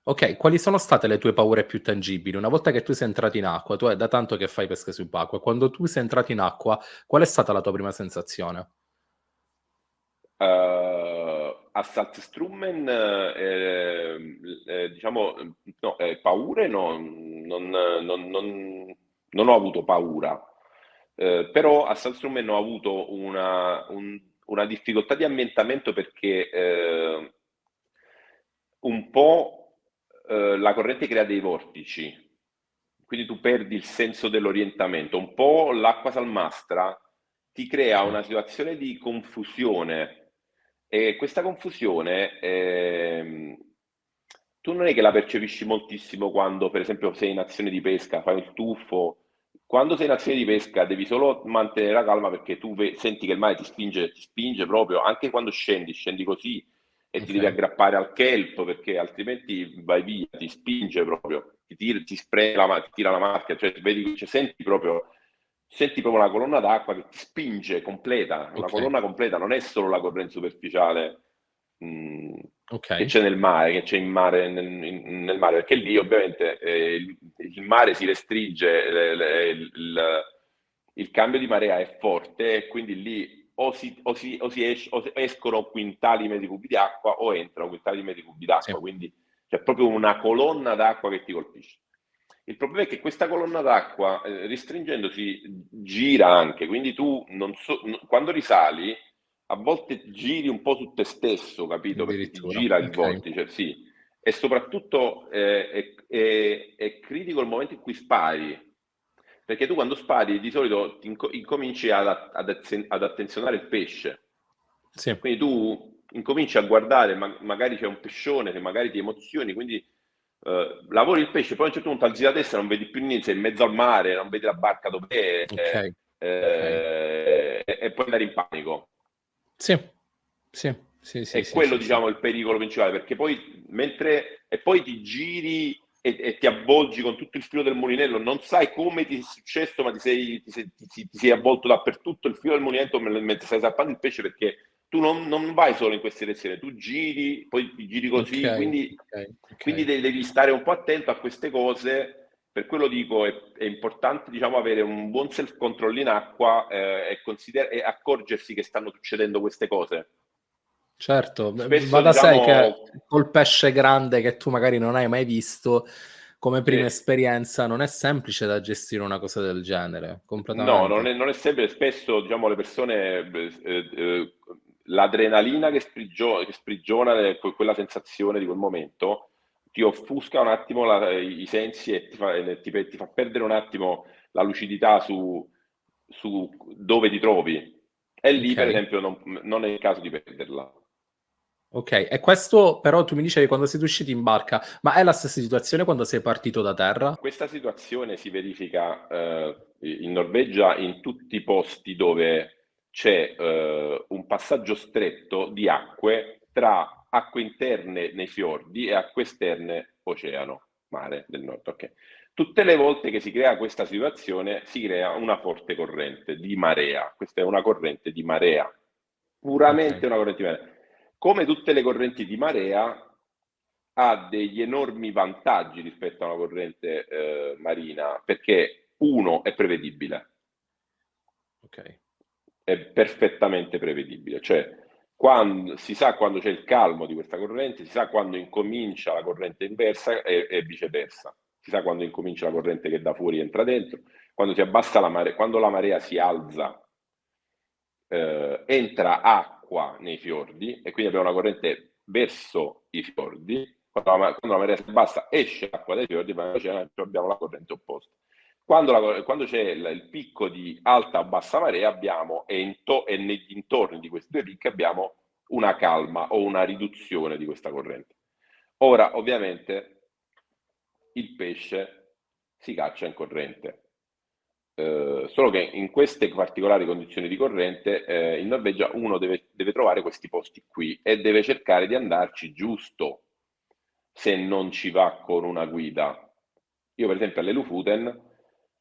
Ok, quali sono state le tue paure più tangibili? Una volta che tu sei entrato in acqua, tu è da tanto che fai pesca subacquea, quando tu sei entrato in acqua, qual è stata la tua prima sensazione?
A Salzstrummen, diciamo, no, paure no, non ho avuto paura. Però a Salzstrummen ho avuto una difficoltà di ambientamento perché un po' la corrente crea dei vortici, quindi tu perdi il senso dell'orientamento. Un po' l'acqua salmastra ti crea
Ok,
una situazione di confusione e questa confusione tu non è che la percepisci moltissimo quando, per esempio, sei in azione di pesca, fai il tuffo. Quando sei in azione di pesca devi solo mantenere la calma perché tu senti che il mare ti spinge proprio, anche quando scendi così e ti
ok,
devi aggrappare al kelp perché altrimenti vai via, ti spinge proprio, ti spreme ti tira la macchia, cioè vedi, cioè, senti proprio una colonna d'acqua che ti spinge completa, una
ok,
colonna completa, non è solo la corrente superficiale
ok.
che c'è nel mare, che c'è in mare, nel mare, perché lì ovviamente il mare si restringe, il cambio di marea è forte e quindi lì o escono quintali metri cubi di acqua o entrano quintali di metri cubi
Sì,
d'acqua, quindi c'è proprio una colonna d'acqua che ti colpisce. Il problema è che questa colonna d'acqua, restringendosi, gira anche, quindi tu quando risali, a volte giri un po' su te stesso, capito? Perché ti
addirittura.
gira il
Ok,
vortice, sì. E soprattutto è critico il momento in cui spari, perché tu quando spari di solito incominci ad attenzionare il pesce.
sì.
Quindi tu incominci a guardare, magari c'è un pescione che magari ti emozioni, quindi lavori il pesce, poi a un certo punto alzi la testa, non vedi più niente, sei in mezzo al mare, non vedi la barca dove
Ok,
è,
ok.
e puoi andare in panico.
Sì, sì, sì, sì,
È
sì,
quello,
sì, sì.
diciamo, il pericolo principale, perché poi e poi ti giri e ti avvolgi con tutto il filo del mulinello, non sai come ti è successo, ma ti sei avvolto dappertutto il filo del mulinello mentre stai zappando il pesce, perché tu non vai solo in questa direzione, tu giri, poi ti giri
Ok,
così, quindi,
ok,
quindi
ok.
devi stare un po' attento a queste cose. Per quello dico, è importante, diciamo, avere un buon self-control in acqua e accorgersi che stanno succedendo queste cose.
Certo, va
Spesso,
da sé che
diciamo,
col pesce grande che tu magari non hai mai visto, come prima
sì,
esperienza, non è semplice da gestire una cosa del genere,
no,
completamente.
non è sempre, spesso, diciamo, le persone, l'adrenalina che sprigiona quella sensazione di quel momento, ti offusca un attimo i sensi e ti fa perdere un attimo la lucidità su dove ti trovi. E lì, per
Okay,
esempio, non è il caso di perderla.
okay. E questo però tu mi dicevi quando siete usciti in barca, ma è la stessa situazione quando sei partito da terra?
Questa situazione si verifica in Norvegia in tutti i posti dove c'è un passaggio stretto di acque tra acque interne nei fiordi e acque esterne oceano, mare del nord. Okay. Tutte le volte che si crea questa situazione si crea una forte corrente di marea. Questa è una corrente di marea,
Okay,
puramente una corrente di marea. Come tutte le correnti di marea, ha degli enormi vantaggi rispetto a una corrente marina, perché uno è prevedibile,
okay,
è perfettamente prevedibile, cioè si sa quando c'è il calmo di questa corrente, si sa quando incomincia la corrente inversa e viceversa, si sa quando incomincia la corrente che da fuori entra dentro, quando si abbassa la marea, quando la marea si alza, entra acqua nei fiordi e quindi abbiamo una corrente verso i fiordi. Quando la marea si abbassa esce acqua dai fiordi, ma abbiamo la corrente opposta. Quando c'è il picco di alta o bassa marea abbiamo, e nei dintorni di questi due picchi abbiamo una calma o una riduzione di questa corrente. Ora, ovviamente, il pesce si caccia in corrente. Solo che in queste particolari condizioni di corrente, in Norvegia uno deve trovare questi posti qui e deve cercare di andarci giusto se non ci va con una guida. Io per esempio alle Lofoten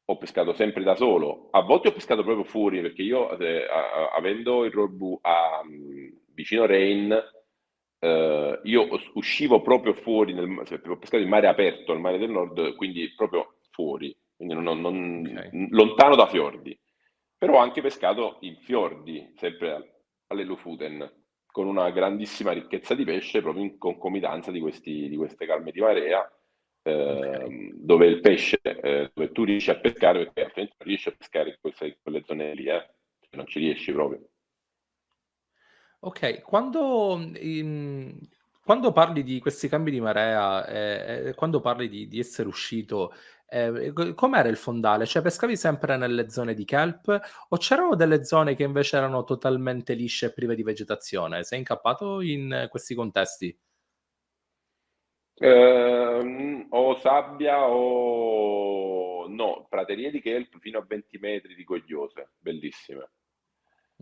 ho pescato sempre da solo, a volte ho pescato proprio fuori perché io avendo il Rorbu vicino Rein, io uscivo proprio fuori, ho pescato in mare aperto, il mare del nord, quindi proprio fuori, quindi
Ok.
lontano da fiordi. Però ho anche pescato in fiordi, sempre alle Lofoten, con una grandissima ricchezza di pesce, proprio in concomitanza di queste calme di marea,
Ok.
dove il pesce, dove tu riesci a pescare, perché altrimenti non riesci a pescare in quelle zone lì, non ci riesci proprio.
Okay, quando parli di questi cambi di marea, quando parli di essere uscito, com'era il fondale? Cioè pescavi sempre nelle zone di kelp o c'erano delle zone che invece erano totalmente lisce e prive di vegetazione? Sei incappato in questi contesti?
O sabbia o no, praterie di kelp fino a 20 metri di cogliose, bellissime.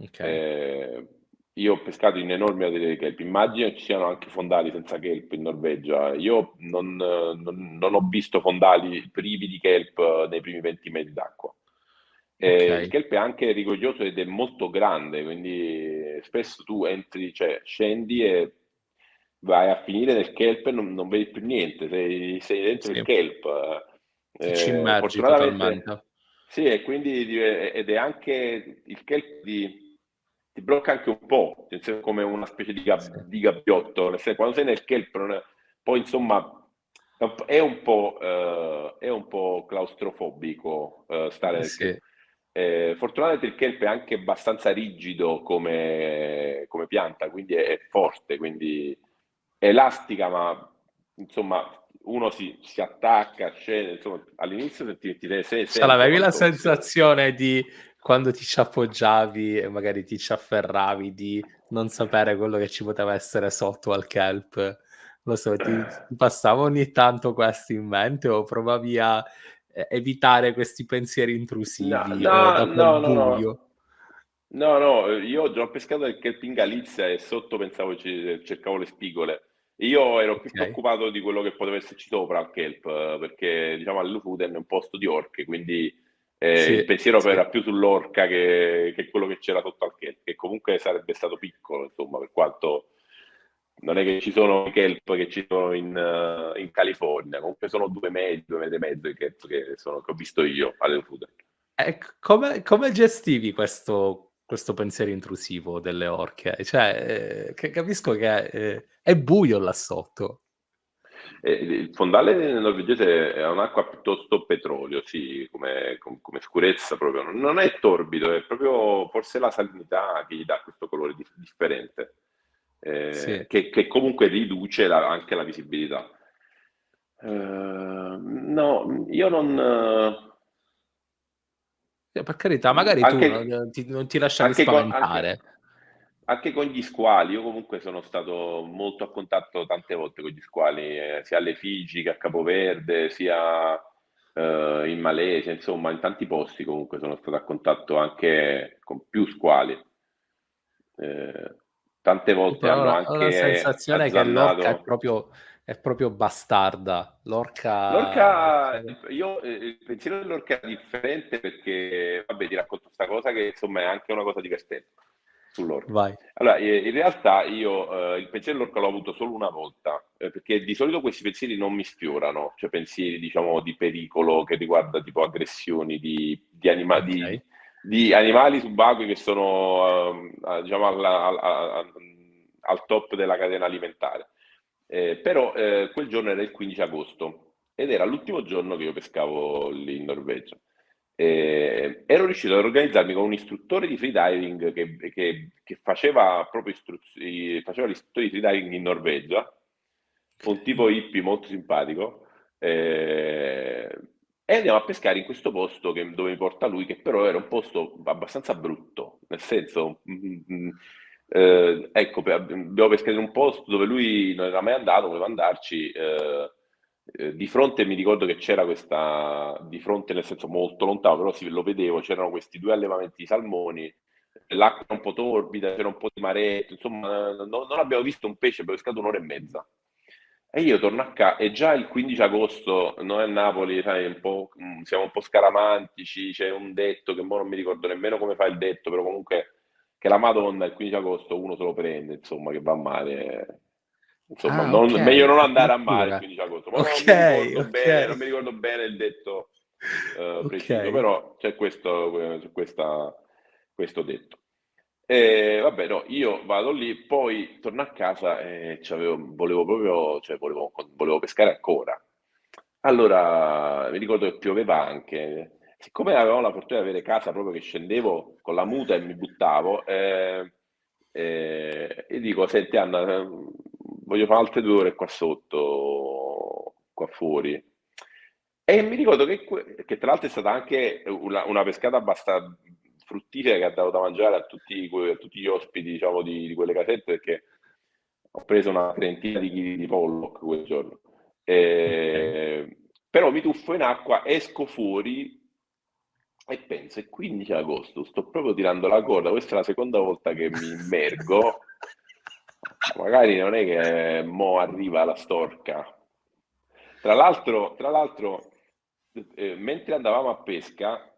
Okay,
Eh, io ho pescato in enormi praterie di kelp, immagino ci siano anche fondali senza kelp in Norvegia. Io non ho visto fondali privi di kelp nei primi 20 metri d'acqua. Il
okay.
kelp è anche rigoglioso ed è molto grande, quindi spesso tu entri, cioè scendi e vai a finire nel kelp e non vedi più niente, sei dentro il
Sì,
kelp.
ti ci immergi
Fortunatamente
totalmente.
sì, e quindi ed è anche il kelp ti blocca anche un po', nel senso come una specie
Sì,
di gabbiotto, nel senso, quando sei nel kelp poi insomma è un po' claustrofobico stare nel kelp.
sì.
Fortunatamente il kelp è anche abbastanza rigido come pianta, quindi è forte, quindi è elastica, ma insomma uno si attacca, scende, insomma all'inizio
Ce
senti
l'avevi la
quanto sia.
sensazione di quando ti ci appoggiavi e magari ti ci afferravi, di non sapere quello che ci poteva essere sotto al kelp? Lo so, ti passava ogni tanto questo in mente o provavi a evitare questi pensieri
No,
intrusivi o
no,
da quel
no, no,
buio?
no. No, no, io ho già pescato il kelp in Galizia e sotto pensavo cercavo le spigole. Io ero più
Okay.
preoccupato di quello che poteva esserci sopra al kelp, perché diciamo all'Ufuten è un posto di orche, quindi il
Sì,
pensiero
sì.
era più sull'orca che quello che c'era sotto al kelp, che comunque sarebbe stato piccolo, insomma, per quanto non è che ci sono i kelp che ci sono in California, comunque sono 2 metri e mezzo i kelp che ho visto io all'Ufuten.
E come gestivi questo pensiero intrusivo delle orche? Cioè, che capisco che, è buio là sotto.
Il fondale norvegese è un'acqua piuttosto petrolio, sì, come scurezza proprio. Non è torbido, è proprio forse la salinità che gli dà questo colore differente,
Sì.
che comunque riduce anche la visibilità. No, io
Per carità, magari tu
anche,
non ti lasciavi
anche, con, anche,
spaventare.
anche con gli squali, io comunque sono stato molto a contatto tante volte con gli squali, sia alle Figi che a Capoverde, sia in Malesia, insomma, in tanti posti comunque sono stato a contatto anche con più squali. Eh, tante volte
Però
hanno
ho la
anche
sensazione che l'orca
azzannato.
è proprio bastarda. L'orca
L'orca, io il pensiero dell'orca è differente perché, vabbè, ti racconto questa cosa che insomma è anche una cosa divertente sull'orca.
vai.
Allora, in realtà io il pensiero dell'orca l'ho avuto solo una volta, perché di solito questi pensieri non mi sfiorano, cioè pensieri, diciamo, di pericolo che riguarda tipo aggressioni
Okay.
di animali subacquei che sono, diciamo, al top della catena alimentare. Però quel giorno era il 15 agosto ed era l'ultimo giorno che io pescavo lì in Norvegia. Ero riuscito ad organizzarmi con un istruttore di freediving che faceva proprio faceva l'istruttore di freediving in Norvegia, un tipo
Okay.
hippie molto simpatico, eh, e andiamo a pescare in questo posto dove mi porta lui, che però era un posto abbastanza brutto, nel senso, ecco, abbiamo pescato in un posto dove lui non era mai andato, voleva andarci, di fronte mi ricordo che c'era questa, di fronte nel senso molto lontano, però lo vedevo, c'erano questi due allevamenti di salmoni, l'acqua era un po' torbida, c'era un po' di maretto, insomma, non abbiamo visto un pesce, abbiamo pescato un'ora e mezza. E io torno a casa, e già il 15 agosto, noi a Napoli, sai, siamo un po' scaramantici, c'è un detto che mo non mi ricordo nemmeno come fa il detto, però comunque che la Madonna il 15 agosto uno se lo prende, insomma, che va male. Insomma,
Ah, ok,
meglio non andare a mare il
addirittura.
15 agosto, ma non
Ok,
mi ricordo
ok,
bene, non mi ricordo bene il detto
ok.
preciso, però c'è questo detto. E vabbè, no, io vado lì, poi torno a casa e volevo proprio, cioè volevo pescare ancora. Allora, mi ricordo che pioveva anche. Siccome avevamo la fortuna di avere casa proprio che scendevo con la muta e mi buttavo, e dico, senti Anna, voglio fare altre 2 ore qua sotto, qua fuori. E mi ricordo che tra l'altro è stata anche una pescata abbastanza fruttifera che ha dato da mangiare a tutti gli ospiti, diciamo, di quelle casette, perché ho preso una trentina di chili di pollock quel giorno.
Ok.
Però mi tuffo in acqua, esco fuori e penso, è 15 agosto, sto proprio tirando la corda, questa è la seconda volta che mi immergo, magari non è che mo arriva la storca. Tra l'altro, mentre andavamo a pesca,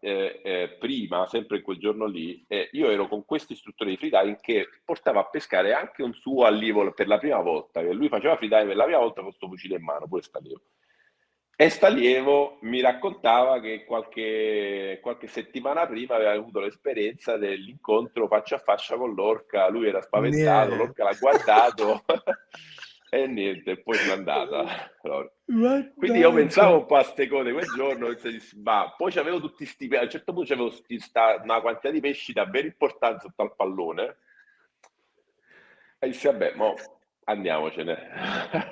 prima, sempre in quel giorno lì, io ero con questo istruttore di freediving che portava a pescare anche un suo allievo per la prima volta, che lui faceva freediving per la prima volta con questo fucile in mano, pure sta allievo. E sta allievo mi raccontava che qualche settimana prima aveva avuto l'esperienza dell'incontro faccia a faccia con l'orca, lui era spaventato,
Niente.
l'orca l'ha guardato e niente, poi se n'è andata. Allora, quindi io
Mannaggia.
pensavo un po' a ste cose quel giorno, ma poi c'avevo tutti a un certo punto c'avevo una quantità di pesci davvero importante sotto al pallone e dissi vabbè, mo andiamocene.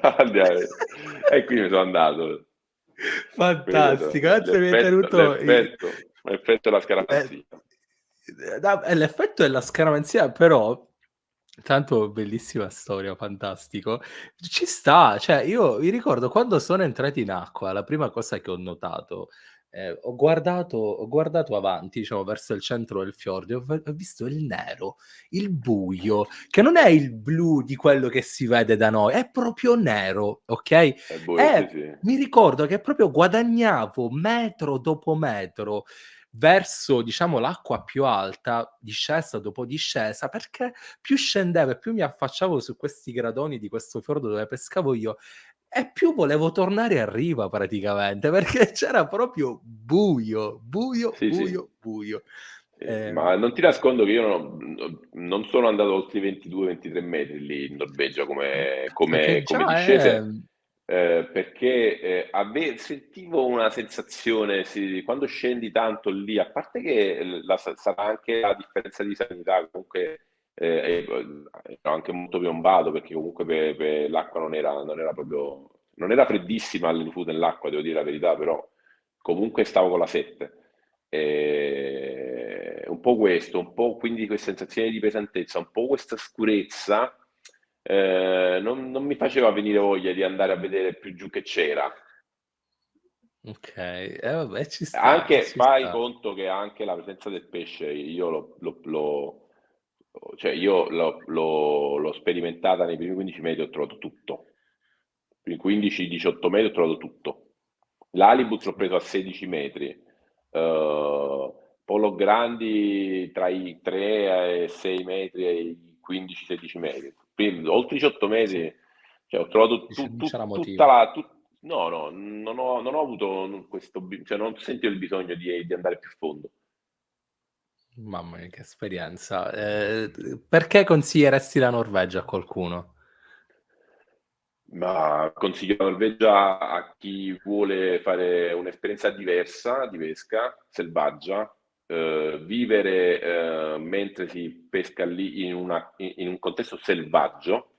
Andiamo. E quindi mi sono andato. Quindi è stato
Fantastico, anzi mi è tenuto
l'effetto della
eh,
scaramanzia.
l'effetto della scaramanzia, però tanto bellissima storia, fantastico. Ci sta, cioè io mi ricordo quando sono entrato in acqua, la prima cosa che ho notato, ho guardato avanti, diciamo verso il centro del fiordo e ho visto il nero, il buio, che non è il blu di quello che si vede da noi, è proprio nero, okay,
È buio, sì,
e
sì.
mi ricordo che proprio guadagnavo metro dopo metro verso, diciamo, l'acqua più alta, discesa dopo discesa, perché più scendevo e più mi affacciavo su questi gradoni di questo fiordo dove pescavo io, e più volevo tornare a riva praticamente, perché c'era proprio buio, buio,
Sì, sì.
buio, buio.
Sì, ma non ti nascondo che io non sono andato oltre i 22-23 metri lì in Norvegia
Che
come
già è
discese, perché sentivo una sensazione, sì, quando scendi tanto lì, a parte che sarà anche la differenza di sanità, comunque ero anche molto piombato perché comunque l'acqua non era proprio, non era freddissima all'infuso nell'acqua, devo dire la verità, però comunque stavo con la 7. Un po' questo, un po' quindi questa sensazione di pesantezza, un po' questa scurezza, non mi faceva venire voglia di andare a vedere più giù che c'era.
okay, vabbè ci sta,
Anche
ci
fai
sta.
conto che anche la presenza del pesce io cioè io l'ho sperimentata nei primi 15 metri, ho trovato tutto. I 15-18 metri ho trovato tutto. L'Halibut l'ho preso a 16 metri, Polo grandi tra i 3 e 6 metri e i 15-16 metri. Quindi, oltre i 18
Sì,
metri, cioè, ho trovato
dici non c'era
tutta
motivo.
la... no, no, non ho avuto cioè non ho sentito il bisogno di andare più a fondo.
Mamma mia che esperienza. Perché consiglieresti la Norvegia a qualcuno?
Ma consiglio la Norvegia a chi vuole fare un'esperienza diversa di pesca selvaggia, vivere mentre si pesca lì in un contesto selvaggio,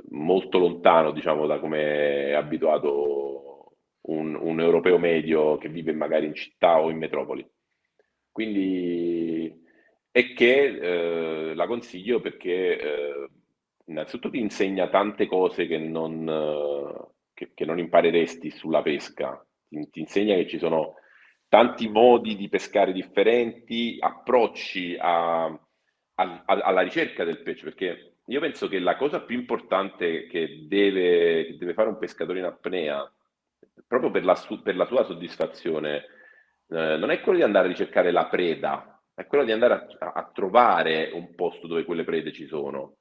molto lontano, diciamo, da come è abituato un europeo medio che vive magari in città o in metropoli. Quindi, e che la consiglio perché innanzitutto ti insegna tante cose che non impareresti sulla pesca. Ti insegna che ci sono tanti modi di pescare differenti, approcci alla ricerca del pesce, perché io penso che la cosa più importante che deve fare un pescatore in apnea, proprio per la sua soddisfazione, non è quello di andare a ricercare la preda, è quello di andare a trovare un posto dove quelle prede ci sono.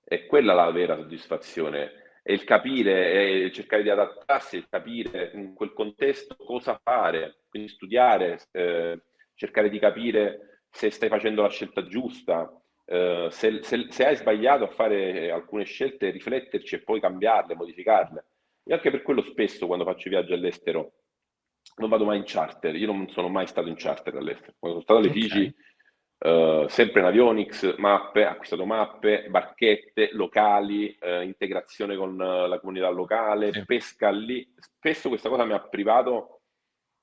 È quella la vera soddisfazione. È il capire, è il cercare di adattarsi, il capire in quel contesto cosa fare, quindi studiare, cercare di capire se stai facendo la scelta giusta, se hai sbagliato a fare alcune scelte, rifletterci e poi cambiarle, modificarle. Io anche per quello spesso quando faccio viaggi all'estero non vado mai in charter, io non sono mai stato in charter all'estero. Quando sono stato alle Figi, sempre in avionics, mappe, acquistato mappe, barchette locali, integrazione con la comunità locale,
Sì.
pesca lì. Spesso questa cosa mi ha privato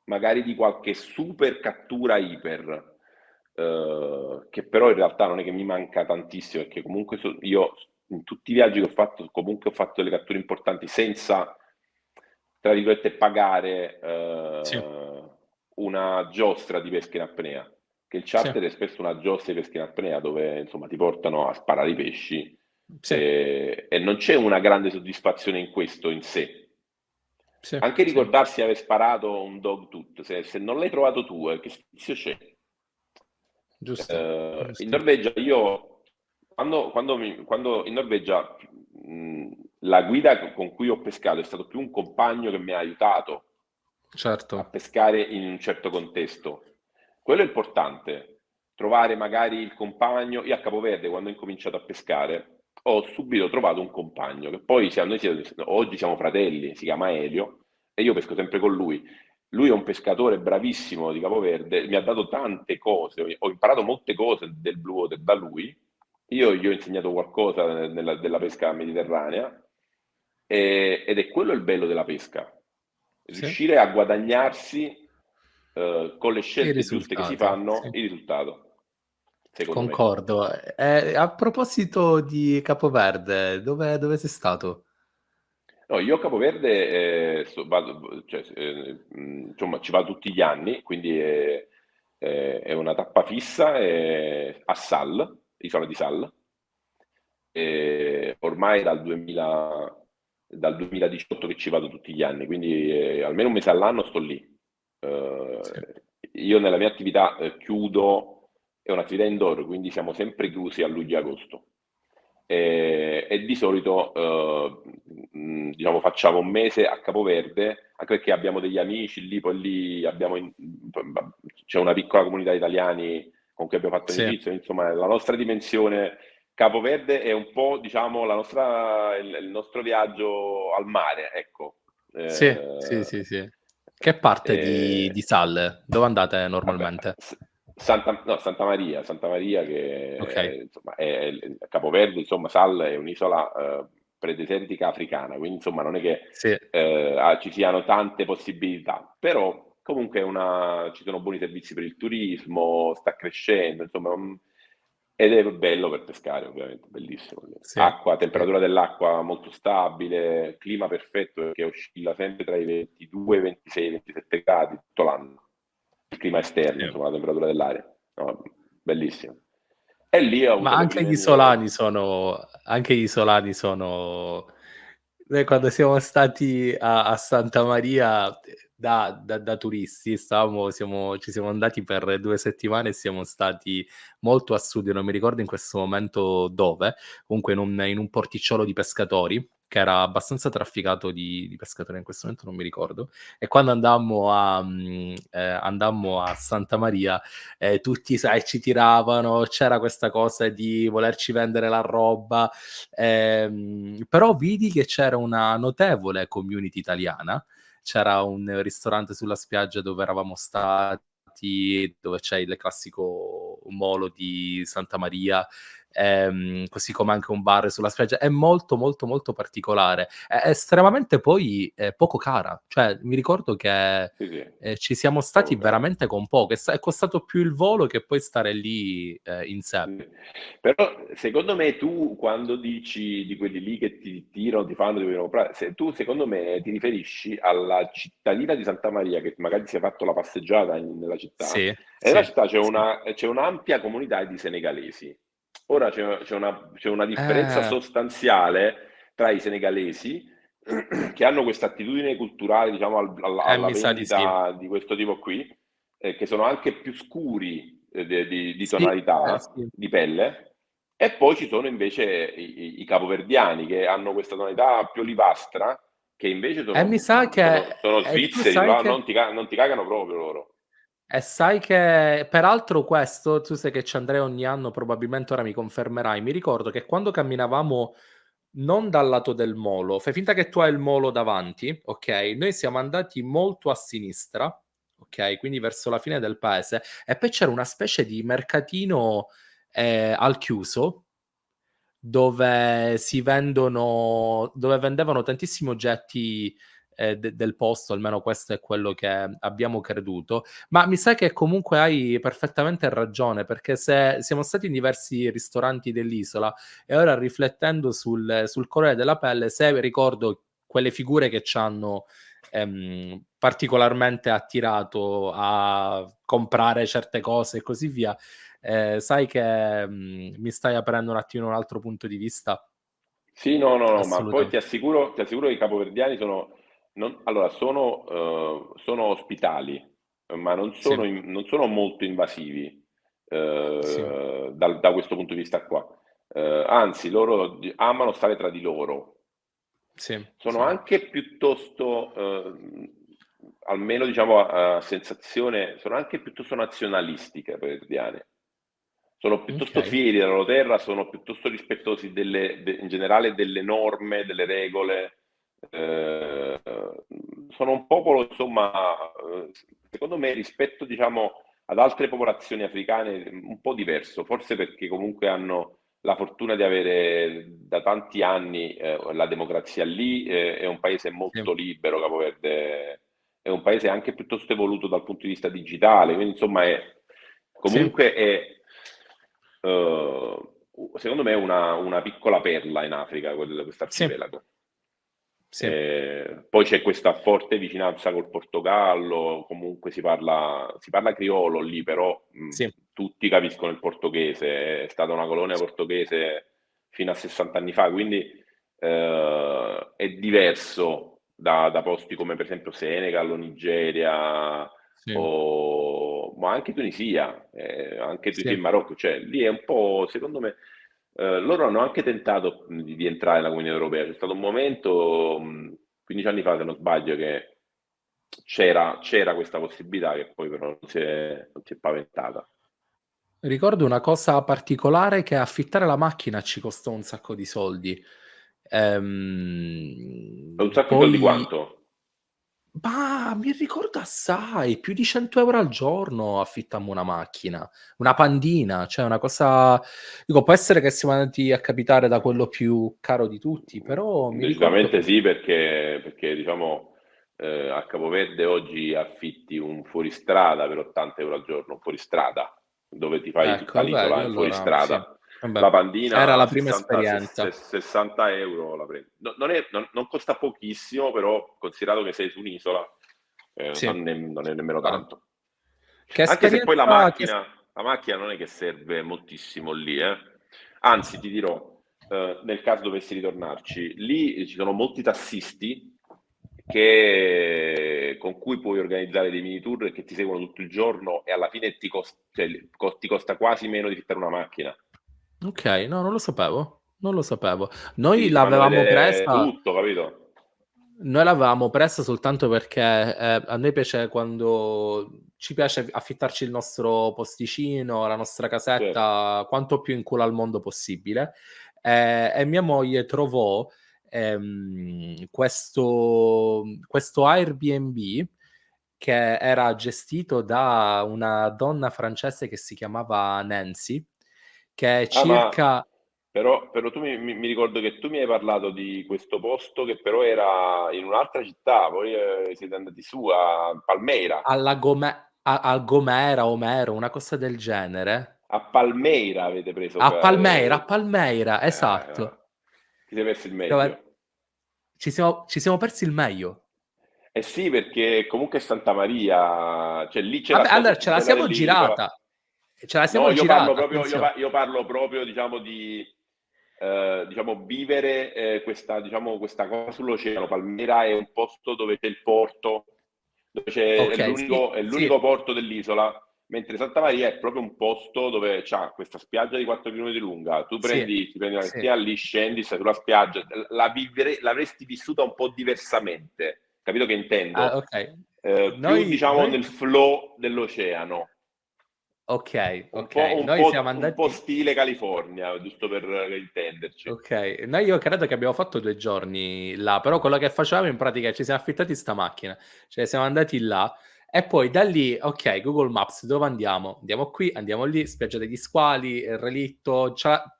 magari di qualche super cattura iper, che però in realtà non è che mi manca tantissimo, perché comunque io in tutti i viaggi che ho fatto, comunque ho fatto delle catture importanti senza, tra virgolette, pagare
Sì.
una giostra di pesca in apnea, che il
Sì.
charter è spesso una giostra di pesca in apnea dove insomma ti portano a sparare i pesci,
Sì.
e non c'è una grande soddisfazione in questo in sé.
Sì.
Anche
Sì.
ricordarsi di aver sparato un dog tooth, se non l'hai trovato tu, che spazio c'è?
Giusto.
In
Giusto.
Norvegia io, quando in Norvegia la guida con cui ho pescato è stato più un compagno che mi ha aiutato a
Certo.
pescare in un certo contesto. Quello è importante, trovare magari il compagno. Io a Capoverde, quando ho incominciato a pescare, ho subito trovato un compagno, che poi oggi siamo fratelli, si chiama Elio, e io pesco sempre con lui. Lui è un pescatore bravissimo di Capoverde, mi ha dato tante cose, ho imparato molte cose del Blue Water da lui, io gli ho insegnato qualcosa della pesca mediterranea, ed è quello il bello della pesca,
Sì.
riuscire a guadagnarsi con le
I
scelte giuste che si
risultati.
fanno
Sì.
il risultato, secondo me.
Concordo. A proposito di Capoverde, dove sei stato?
No, io a Capoverde insomma, ci vado tutti gli anni, quindi è una tappa fissa a Sal, isola di Sal. Ormai dal 2018 che ci vado tutti gli anni, quindi almeno un mese all'anno sto lì.
Sì.
Io nella mia attività chiudo, è un'attività indoor, quindi siamo sempre chiusi a luglio e agosto. E di solito diciamo, facciamo un mese a Capoverde, anche perché abbiamo degli amici lì, poi lì c'è una piccola comunità di italiani con cui abbiamo fatto
Sì.
amicizia, insomma la nostra dimensione Capoverde è un po', diciamo, il nostro viaggio al mare, ecco.
Sì, sì, sì, sì. Che parte di Sal? Dove andate
Vabbè,
normalmente?
Santa Maria, che
Okay.
insomma, Capoverde, insomma, Sal è un'isola predesertica africana, quindi insomma non è che
Sì,
ci siano tante possibilità, però comunque ci sono buoni servizi per il turismo, sta crescendo, insomma, ed è bello per pescare, ovviamente, bellissimo.
sì,
Acqua,
sì.
temperatura dell'acqua molto stabile, clima perfetto perché oscilla sempre tra i 22, 26, 27 gradi tutto l'anno. Il clima esterno,
Sì.
insomma, la temperatura dell'aria. No, bellissimo. E lì ho
Ma
avuto le
anche
prime
gli
mie.
isolani sono noi quando siamo stati a Santa Maria da turisti ci siamo andati per 2 settimane e siamo stati molto a sud, io non mi ricordo in questo momento dove, comunque in un porticciolo di pescatori, che era abbastanza trafficato di pescatori, in questo momento non mi ricordo, e quando andammo a Santa Maria, tutti sai ci tiravano, c'era questa cosa di volerci vendere la roba, però vidi che c'era una notevole community italiana, c'era un ristorante sulla spiaggia dove eravamo stati, dove c'è il classico molo di Santa Maria, così come anche un bar sulla spiaggia. È molto, molto, molto particolare. È estremamente poi poco cara. Cioè, mi ricordo che
Sì, sì,
ci siamo stati
poco caro.
veramente con poco. È costato più il volo che poi stare lì in sé.
Sì. Però secondo me tu quando dici di quelli lì che ti tirano, ti fanno, ti vogliono comprare, se tu secondo me ti riferisci alla cittadina di Santa Maria che magari si è fatto la passeggiata nella città,
Sì,
e nella
sì,
città c'è
sì.
c'è un'ampia comunità di senegalesi. Ora c'è una differenza
Eh,
sostanziale tra i senegalesi che hanno questa attitudine culturale, diciamo, alla
mi sa di sì.
vendita di questo tipo qui, che sono anche più scuri di
Sì,
tonalità
sì.
di pelle, e poi ci sono invece i capoverdiani che hanno questa tonalità più olivastra, che invece
E mi sa che
sono
tu
svizzeri,
sai
là
che
non ti cagano proprio loro.
peraltro questo tu sai che ci andrei ogni anno, probabilmente ora mi confermerai. Mi ricordo che quando camminavamo non dal lato del molo, fai finta che tu hai il molo davanti, okay, noi siamo andati molto a sinistra, okay, quindi verso la fine del paese, e poi c'era una specie di mercatino, al chiuso, dove vendevano tantissimi oggetti, del posto, almeno questo è quello che abbiamo creduto. Ma mi sa che comunque hai perfettamente ragione, perché se siamo stati in diversi ristoranti dell'isola e ora riflettendo sul colore della pelle, se ricordo quelle figure che c'hanno, particolarmente attirato a comprare certe cose e così via, sai che, mi stai aprendo un attimo un altro punto di vista.
Sì, no, no, no, ma poi
Assolutam
ti assicuro che i capoverdiani sono, allora, sono ospitali, ma
sì,
non sono molto invasivi
sì,
da questo punto di vista qua. Anzi, loro amano stare tra di loro.
sì,
Sono
sì.
anche piuttosto, almeno diciamo a sensazione, sono anche piuttosto nazionalisti i capoverdiani. Sono piuttosto
Okay.
fieri della loro terra, sono piuttosto rispettosi in generale delle norme, delle regole. Eh, sono un popolo, insomma, secondo me rispetto, diciamo, ad altre popolazioni africane un po' diverso, forse perché comunque hanno la fortuna di avere da tanti anni la democrazia lì, è un paese
Sì,
molto libero, Capo Verde è un paese anche piuttosto evoluto dal punto di vista digitale, quindi insomma
sì,
comunque eh, secondo me una piccola perla in Africa, questo
sì,
arcipelago.
sì,
Poi c'è questa forte vicinanza col Portogallo, comunque si parla criolo lì, però
sì,
tutti capiscono il portoghese, è stata una colonia portoghese fino a 60 anni fa, quindi è diverso da posti come per esempio Senegal o Nigeria,
sì,
ma anche Tunisia, anche Tunisia
sì.
e Marocco, cioè lì è un po', secondo me, loro hanno anche tentato di entrare nella Comunione Europea. C'è stato un momento, 15 anni fa, se non sbaglio, che c'era questa possibilità che poi però non si è paventata.
Ricordo una cosa particolare, che affittare la macchina ci costò un sacco di soldi.
Un sacco di soldi
Poi
quanto?
mi ricordo assai, più di 100 € al giorno affittammo una macchina, una Pandina, cioè una cosa, dico, può essere che siamo andati a capitare da quello più caro di tutti, però mi ricordo
Decisamente
che
sì, perché diciamo a Capoverde oggi affitti un fuoristrada per 80 € al giorno, un fuoristrada, dove ti fai tutta
vedi
l'isola in
allora sì,
fuoristrada.
vabbè,
La
era
Pandina
la prima esperienza.
60 € la prendi. Non costa pochissimo, però considerato che sei su un'isola,
Sì,
non è nemmeno
guarda,
tanto.
che
Anche se poi
esperienza che es
la macchina non è che serve moltissimo lì, eh. Anzi, ti dirò, nel caso dovessi ritornarci, lì ci sono molti tassisti con cui puoi organizzare dei mini tour che ti seguono tutto il giorno e alla fine ti costa quasi meno di fittare una macchina.
Okay, no, non lo sapevo, non lo sapevo. Noi
Ti fanno
l'avevamo
vedere
presa
tutto, capito?
Noi l'avevamo presa soltanto perché, a noi piace, quando ci piace affittarci il nostro posticino, la nostra
Certo.
casetta quanto più in culo al mondo possibile, e mia moglie trovò, questo Airbnb che era gestito da una donna francese che si chiamava Nancy, che è
Ah, ma
circa
però tu mi ricordo che tu mi hai parlato di questo posto che però era in un'altra città, poi siete andati su a Palmeira.
a Gomera, Omero, una cosa del genere.
A Palmeira avete preso
A Palmeira, esatto.
ti sei perso il
Dove
meglio.
ci siamo persi il meglio.
Eh sì, perché comunque Santa Maria, cioè lì c'è la
Vabbè,
spiaggia
allora
più bella dell'isola.
ce la
No,
siamo girata, attenzione.
io parlo proprio, diciamo, di diciamo, vivere diciamo, questa cosa sull'oceano. Palmira è un posto dove c'è il porto,
Ok, sì,
è
sì,
l'unico porto dell'isola, mentre Santa Maria è proprio un posto dove c'ha questa spiaggia di 4 km lunga.
sì,
Ti prendi una
sì.
mattina lì, scendi, stai sulla spiaggia, l'avresti vissuta un po' diversamente, capito che
Ah,
intendo?
ok.
Più,
Noi,
diciamo,
noi,
nel flow dell'oceano.
ok, ok. Noi siamo
Un po'
andati.
stile California, giusto per intenderci.
Ok, no, io credo che abbiamo fatto 2 giorni là, però quello che facevamo in pratica ci siamo affittati sta macchina, cioè siamo andati là e poi da lì, ok, Google Maps, dove andiamo? Andiamo qui, andiamo lì, spiaggia degli Squali, il relitto,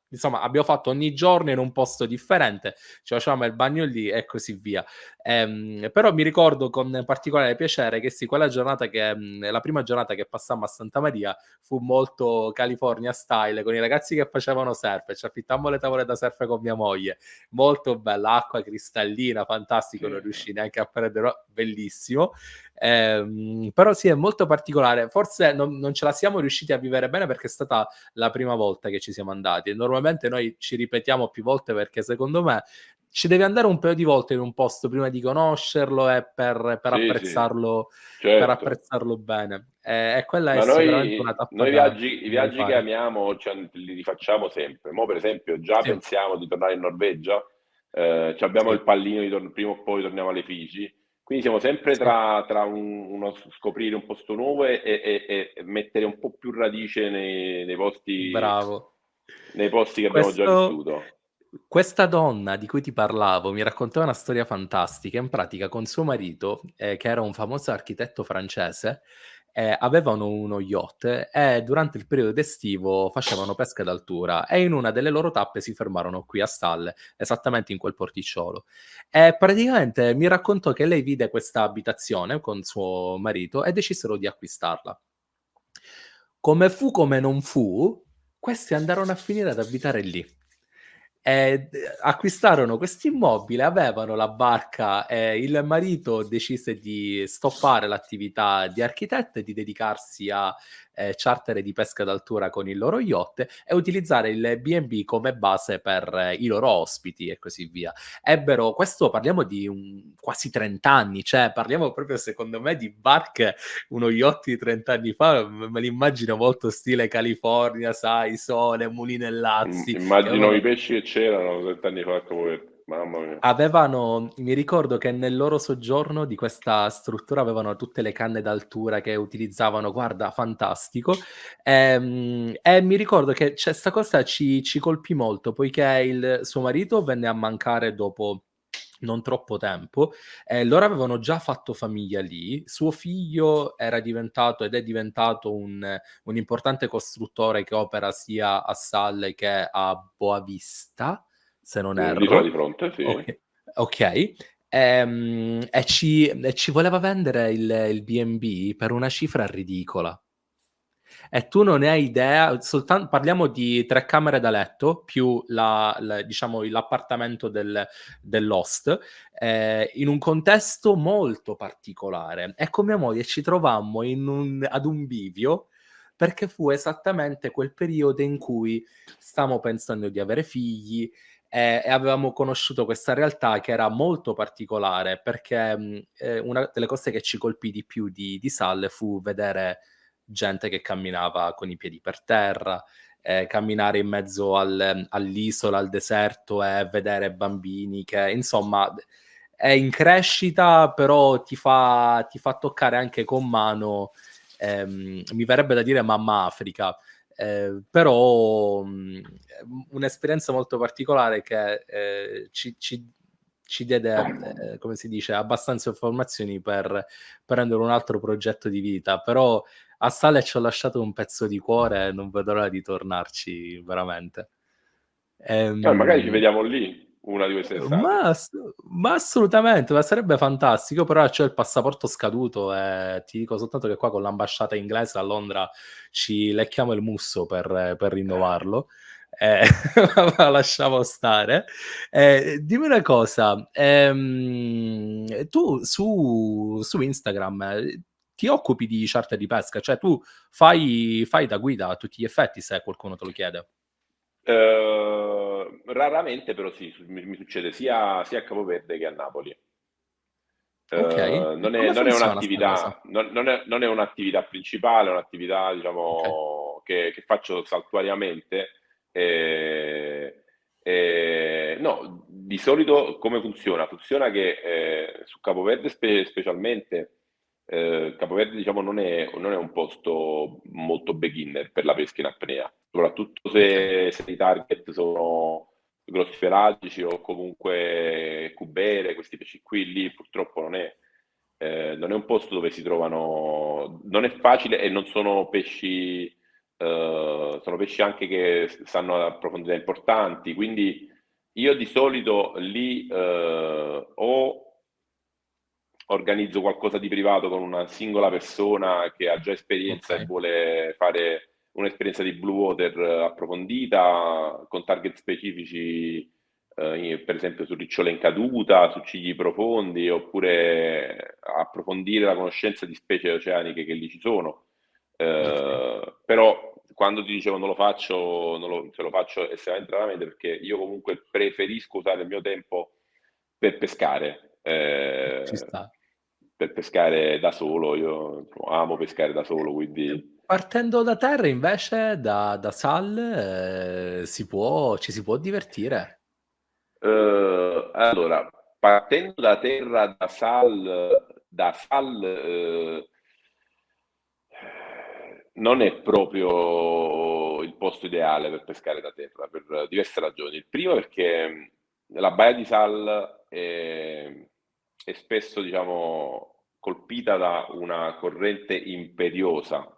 insomma abbiamo fatto ogni giorno in un posto differente, ci facevamo il bagno lì e così via. Però mi ricordo con particolare piacere che sì, quella giornata la prima giornata che passammo a Santa Maria fu molto California style, con i ragazzi che facevano surf, ci affittammo le tavole da surf con mia moglie, molto bella, acqua cristallina, fantastico, non
Sì.
riuscì neanche a prendere, bellissimo. Però sì, è molto particolare, forse non ce la siamo riusciti a vivere bene perché è stata la prima volta che ci siamo andati e normalmente noi ci ripetiamo più volte perché secondo me ci devi andare un paio di volte in un posto prima di conoscerlo e
Sì, sì,
per
certo.
apprezzarlo bene. E quella è
Ma
sicuramente una tappa
i
da
viaggi che
rifare.
amiamo, li rifacciamo sempre. Mo' per esempio, già
Sì,
pensiamo di tornare in Norvegia, abbiamo
sì,
il pallino prima o poi torniamo alle Figi. Quindi siamo sempre
sì,
tra uno scoprire un posto nuovo e mettere un po' più radice
bravo.
nei posti che abbiamo già
Questo
vissuto.
Questa donna di cui ti parlavo mi raccontava una storia fantastica. In pratica con suo marito, che era un famoso architetto francese, avevano uno yacht e durante il periodo estivo facevano pesca d'altura e in una delle loro tappe si fermarono qui a Stalle, esattamente in quel porticciolo. E praticamente mi raccontò che lei vide questa abitazione con suo marito e decisero di acquistarla. Come fu come non fu, questi andarono a finire ad abitare lì. Acquistarono quest'immobile, avevano la barca e il marito decise di stoppare l'attività di architetto e di dedicarsi a charter di pesca d'altura con il loro yacht e utilizzare il B&B come base per i loro ospiti e così via. Questo parliamo di quasi 30 anni, cioè parliamo proprio secondo me di barche, uno yacht di 30 anni fa, me l'immagino molto stile California, sai, sole, mulini e lazzi, che
Immagino i
avevano
pesci che c'erano 20 anni fa, mamma mia.
mi ricordo che nel loro soggiorno di questa struttura avevano tutte le canne d'altura che utilizzavano, guarda, fantastico. E mi ricordo che sta cosa ci colpì molto, poiché il suo marito venne a mancare dopo non troppo tempo, loro avevano già fatto famiglia lì, suo figlio era diventato ed è diventato un importante costruttore che opera sia a Salle che a Boavista, se non
L'isola
erro.
di fronte, sì.
Okay. E ci voleva vendere il B&B per una cifra ridicola. E tu non ne hai idea, parliamo di 3 camere da letto più diciamo l'appartamento dell'host, in un contesto molto particolare. E con mia moglie ci trovammo ad un bivio, perché fu esattamente quel periodo in cui stavamo pensando di avere figli, e avevamo conosciuto questa realtà che era molto particolare, perché, una delle cose che ci colpì di più di Salle fu vedere gente che camminava con i piedi per terra, camminare in mezzo all'isola, al deserto e vedere bambini che insomma è in crescita, però ti fa toccare anche con mano, mi verrebbe da dire mamma Africa. Però, un'esperienza molto particolare che, ci diede, come si dice, abbastanza informazioni per prendere un altro progetto di vita, però a Sale ci ho lasciato un pezzo di cuore e non vedo l'ora di tornarci, veramente.
Magari ci vediamo lì una di queste estati.
Ma assolutamente, ma sarebbe fantastico, però c'ho il passaporto scaduto e ti dico soltanto che qua con l'ambasciata inglese a Londra ci lecchiamo il musso per rinnovarlo. Ehm, ma lasciamo stare. Dimmi una cosa, tu su Instagram ti occupi di charter di pesca? Cioè tu fai da guida a tutti gli effetti, se qualcuno te lo chiede?
Raramente, però sì, mi succede sia a Capo Verde che a Napoli.
Okay, e
Non
come
è
funziona 'sta cosa?
un'attività, non è un'attività principale, è un'attività,
Okay,
diciamo, che faccio saltuariamente. No, di solito come funziona? Funziona che su Capo Verde specialmente, Capo Verde, diciamo, non è un posto molto beginner per la pesca in apnea, soprattutto
okay,
se i target sono grossi pelagici o comunque cubere, questi pesci qui. Lì purtroppo non è un posto dove si trovano, non è facile, e non sono pesci, sono pesci anche che stanno a profondità importanti, quindi io di solito lì o organizzo qualcosa di privato con una singola persona che ha già esperienza e
okay,
vuole fare un'esperienza di blue water approfondita con target specifici, per esempio su ricciole in caduta, su cigli profondi, oppure approfondire la conoscenza di specie oceaniche che lì ci sono.
okay,
Però quando ti dicevo non lo faccio, se lo faccio estremamente raramente, perché io comunque preferisco usare il mio tempo per pescare,
ci sta.
per pescare da solo. Io amo pescare da solo, quindi
Partendo da terra invece, da Sal, ci si può divertire?
allora, partendo da terra, non è proprio il posto ideale per pescare da terra, per diverse ragioni. Il primo perché la baia di Sal è spesso, diciamo, colpita da una corrente imperiosa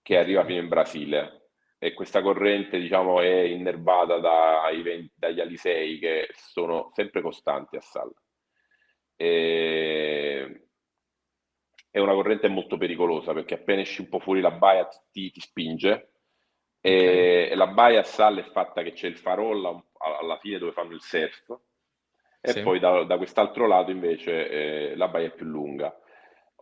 che arriva
Okay,
fino in Brasile, e questa corrente, diciamo, è innervata dagli alisei che sono sempre costanti a Sal. E è una corrente molto pericolosa perché appena esci un po' fuori la baia ti spinge,
okay,
e la baia a Sal è fatta che c'è il farollo alla fine dove fanno il surf, e
sì,
poi da quest'altro lato invece la baia è più lunga.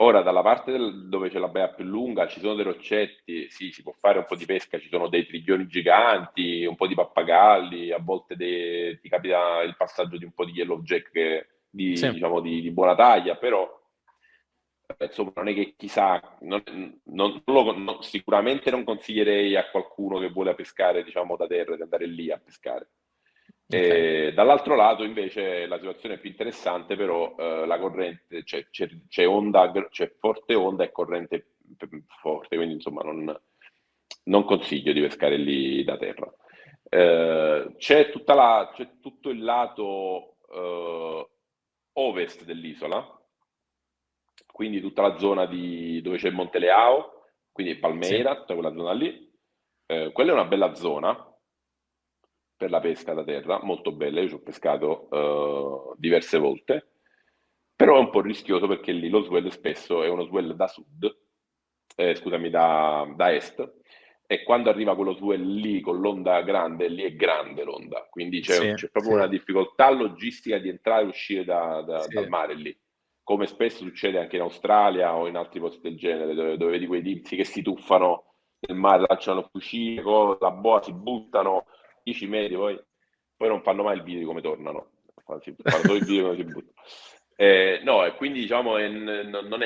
Ora, dalla parte dove c'è la baia più lunga ci sono dei roccetti, sì, si può fare un po' di pesca, ci sono dei triglioni giganti, un po' di pappagalli, a volte ti capita il passaggio di un po' di yellowjack
sì,
diciamo, di buona taglia, però insomma non è che chissà, sicuramente non consiglierei a qualcuno che vuole pescare, diciamo, da terra di andare lì a pescare.
okay,
Dall'altro lato invece la situazione è più interessante, però la corrente, c'è forte onda e corrente forte, quindi insomma non consiglio di pescare lì da terra. C'è tutto il lato ovest dell'isola, quindi tutta la zona dove c'è il Monte Leao, quindi
sì,
Palmeira, tutta quella zona lì. Quella è una bella zona per la pesca da terra, molto bella. Io ci ho pescato diverse volte, però è un po' rischioso perché lì lo swell spesso è uno swell da sud, scusami, da est, e quando arriva quello swell lì con l'onda grande, lì è grande l'onda, quindi
sì,
c'è proprio
sì,
una difficoltà logistica di entrare e uscire dal
sì,
mare lì, come spesso succede anche in Australia o in altri posti del genere, dove vedi quei tizi che si tuffano nel mare, lanciano fucile, con la boa, si buttano 10 metri, poi non fanno mai il video di come tornano, fanno solo il video di come si buttano. No, e quindi diciamo non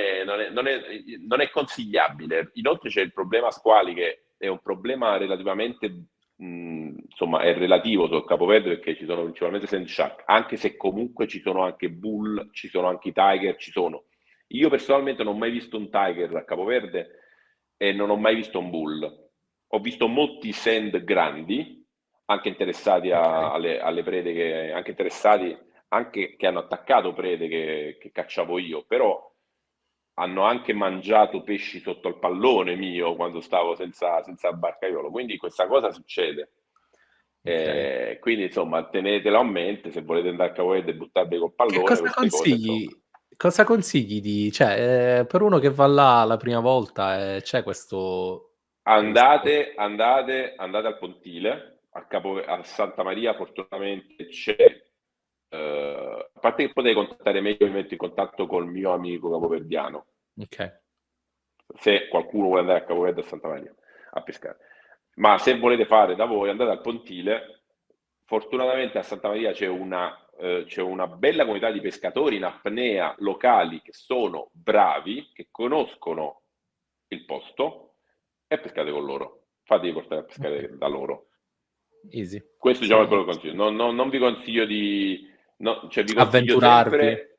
è consigliabile. Inoltre c'è il problema squali, che è un problema relativamente, insomma, è relativo sul Capoverde perché ci sono principalmente sand shark, anche se comunque ci sono anche bull, ci sono anche i tiger, ci sono. Io personalmente non ho mai visto un tiger a Capoverde e non ho mai visto un bull. Ho visto molti sand grandi, anche interessati
okay,
alle prede, anche interessati, anche che hanno attaccato prede che cacciavo io, però hanno anche mangiato pesci sotto il pallone mio quando stavo senza barcaiolo, quindi questa cosa succede.
Ok.
Quindi insomma tenetelo a mente se volete andare a capoeira e buttarvi col
Che
pallone,
cosa
queste cose insomma.
consigli? Cosa consigli per uno che va là la prima volta, c'è questo.
Andate al Pontile, a Santa Maria fortunatamente c'è, a parte che potete contattare me, io mi metto in contatto col mio amico capoverdiano,
Ok.
se qualcuno vuole andare a Capoverde a Santa Maria a pescare. Ma se volete fare da voi, andate al Pontile. Fortunatamente a Santa Maria c'è una bella comunità di pescatori in apnea locali che sono bravi, che conoscono il posto e pescate con loro. Fatevi portare a
Ok.
pescare da loro.
Easy.
Questo diciamo è
Sì.
quello che consiglio. Non vi consiglio cioè vi consiglio
Avventurarvi.
sempre,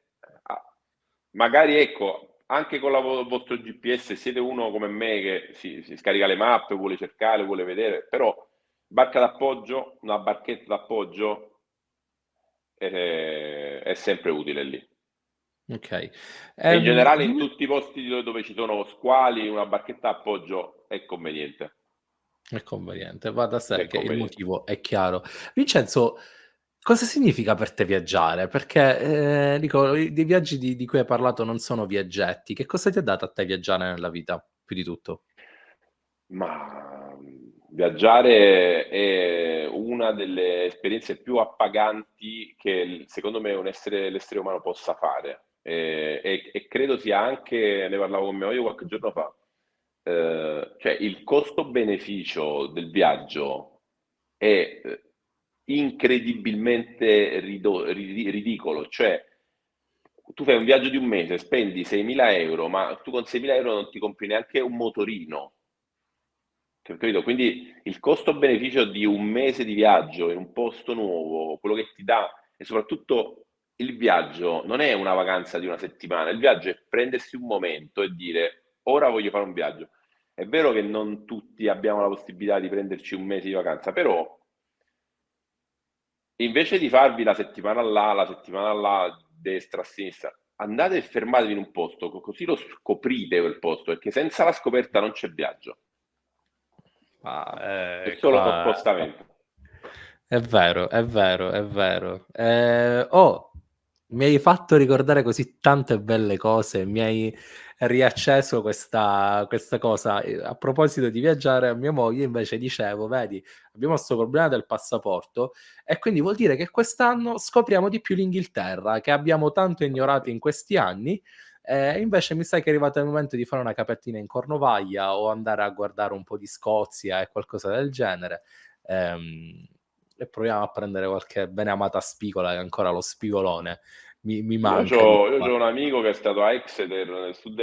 magari ecco, anche con il vostro GPS, siete uno come me che si scarica le mappe, vuole cercare, vuole vedere, però barca d'appoggio, una barchetta d'appoggio è sempre utile lì.
Ok.
E in generale in
Dimmi.
tutti i posti dove ci sono squali, una barchetta d'appoggio è conveniente.
È conveniente, va da sé
È
che il
conveniente.
motivo è chiaro. Vincenzo, cosa significa per te viaggiare? Perché, dico, dei viaggi di cui hai parlato non sono viaggetti. Che cosa ti ha dato a te viaggiare nella vita, più di tutto?
Ma viaggiare è una delle esperienze più appaganti che secondo me l'essere umano possa fare. E credo sia anche, ne parlavo con mio amico qualche giorno fa, cioè il costo-beneficio del viaggio è incredibilmente ridicolo. Cioè, tu fai un viaggio di un mese, spendi 6.000 euro, ma tu con 6.000 euro non ti compri neanche un motorino. Capito? Quindi il costo-beneficio di un mese di viaggio in un posto nuovo, quello che ti dà, e soprattutto il viaggio non è una vacanza di una settimana, il viaggio è prendersi un momento e dire ora voglio fare un viaggio. È vero che non tutti abbiamo la possibilità di prenderci un mese di vacanza, però invece di farvi la settimana là, destra, a sinistra, andate e fermatevi in un posto, così lo scoprite quel posto, perché senza la scoperta non c'è viaggio,
Ah,
è solo uno
qua
spostamento.
è vero, è vero, è vero. Mi hai fatto ricordare così tante belle cose, mi hai riacceso questa cosa. A proposito di viaggiare, a mia moglie invece dicevo, vedi, abbiamo questo problema del passaporto e quindi vuol dire che quest'anno scopriamo di più l'Inghilterra, che abbiamo tanto ignorato in questi anni. Invece mi sa che è arrivato il momento di fare una capatina in Cornovaglia o andare a guardare un po' di Scozia e qualcosa del genere. Ehm, e proviamo a prendere qualche beneamata spigola, che ancora lo spigolone mi
Io
manca di
c'ho, io
qua.
c'ho un amico che è stato a Exeter, nel sud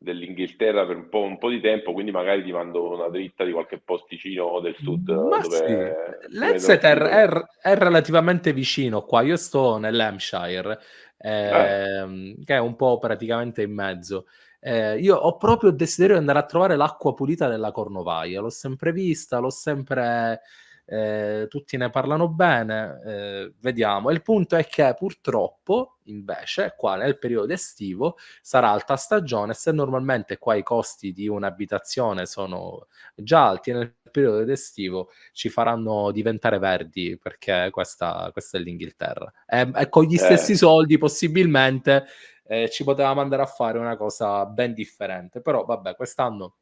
dell'Inghilterra per un po' di tempo, quindi magari ti mando una dritta di qualche posticino del sud
Ma sì,
dove è
l'Exeter
finito.
è relativamente vicino qua. Io sto nell'Hampshire,
Eh,
che è un po' praticamente in mezzo. Io ho proprio il desiderio di andare a trovare l'acqua pulita della Cornovaglia. L'ho sempre vista, l'ho sempre tutti ne parlano bene, vediamo. E il punto è che purtroppo, invece, qua nel periodo estivo sarà alta stagione. Se normalmente qua i costi di un'abitazione sono già alti, nel periodo estivo ci faranno diventare verdi perché questa è l'Inghilterra. E con gli stessi
eh,
soldi possibilmente ci potevamo andare a fare una cosa ben differente, però vabbè, quest'anno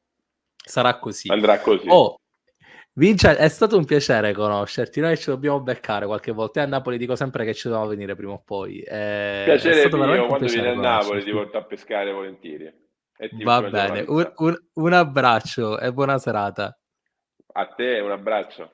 sarà così.
andrà così.
Oh, Vince, è stato un piacere conoscerti, noi ci dobbiamo beccare qualche volta e a Napoli dico sempre che ci dobbiamo venire prima o poi. È
Piacere
stato
mio,
veramente un
quando vieni
piacere
a Napoli ti
conoscerti.
porto a pescare volentieri e ti
Va
faccio mangiare una
bene,
pizza.
un abbraccio e buona serata.
A te un abbraccio.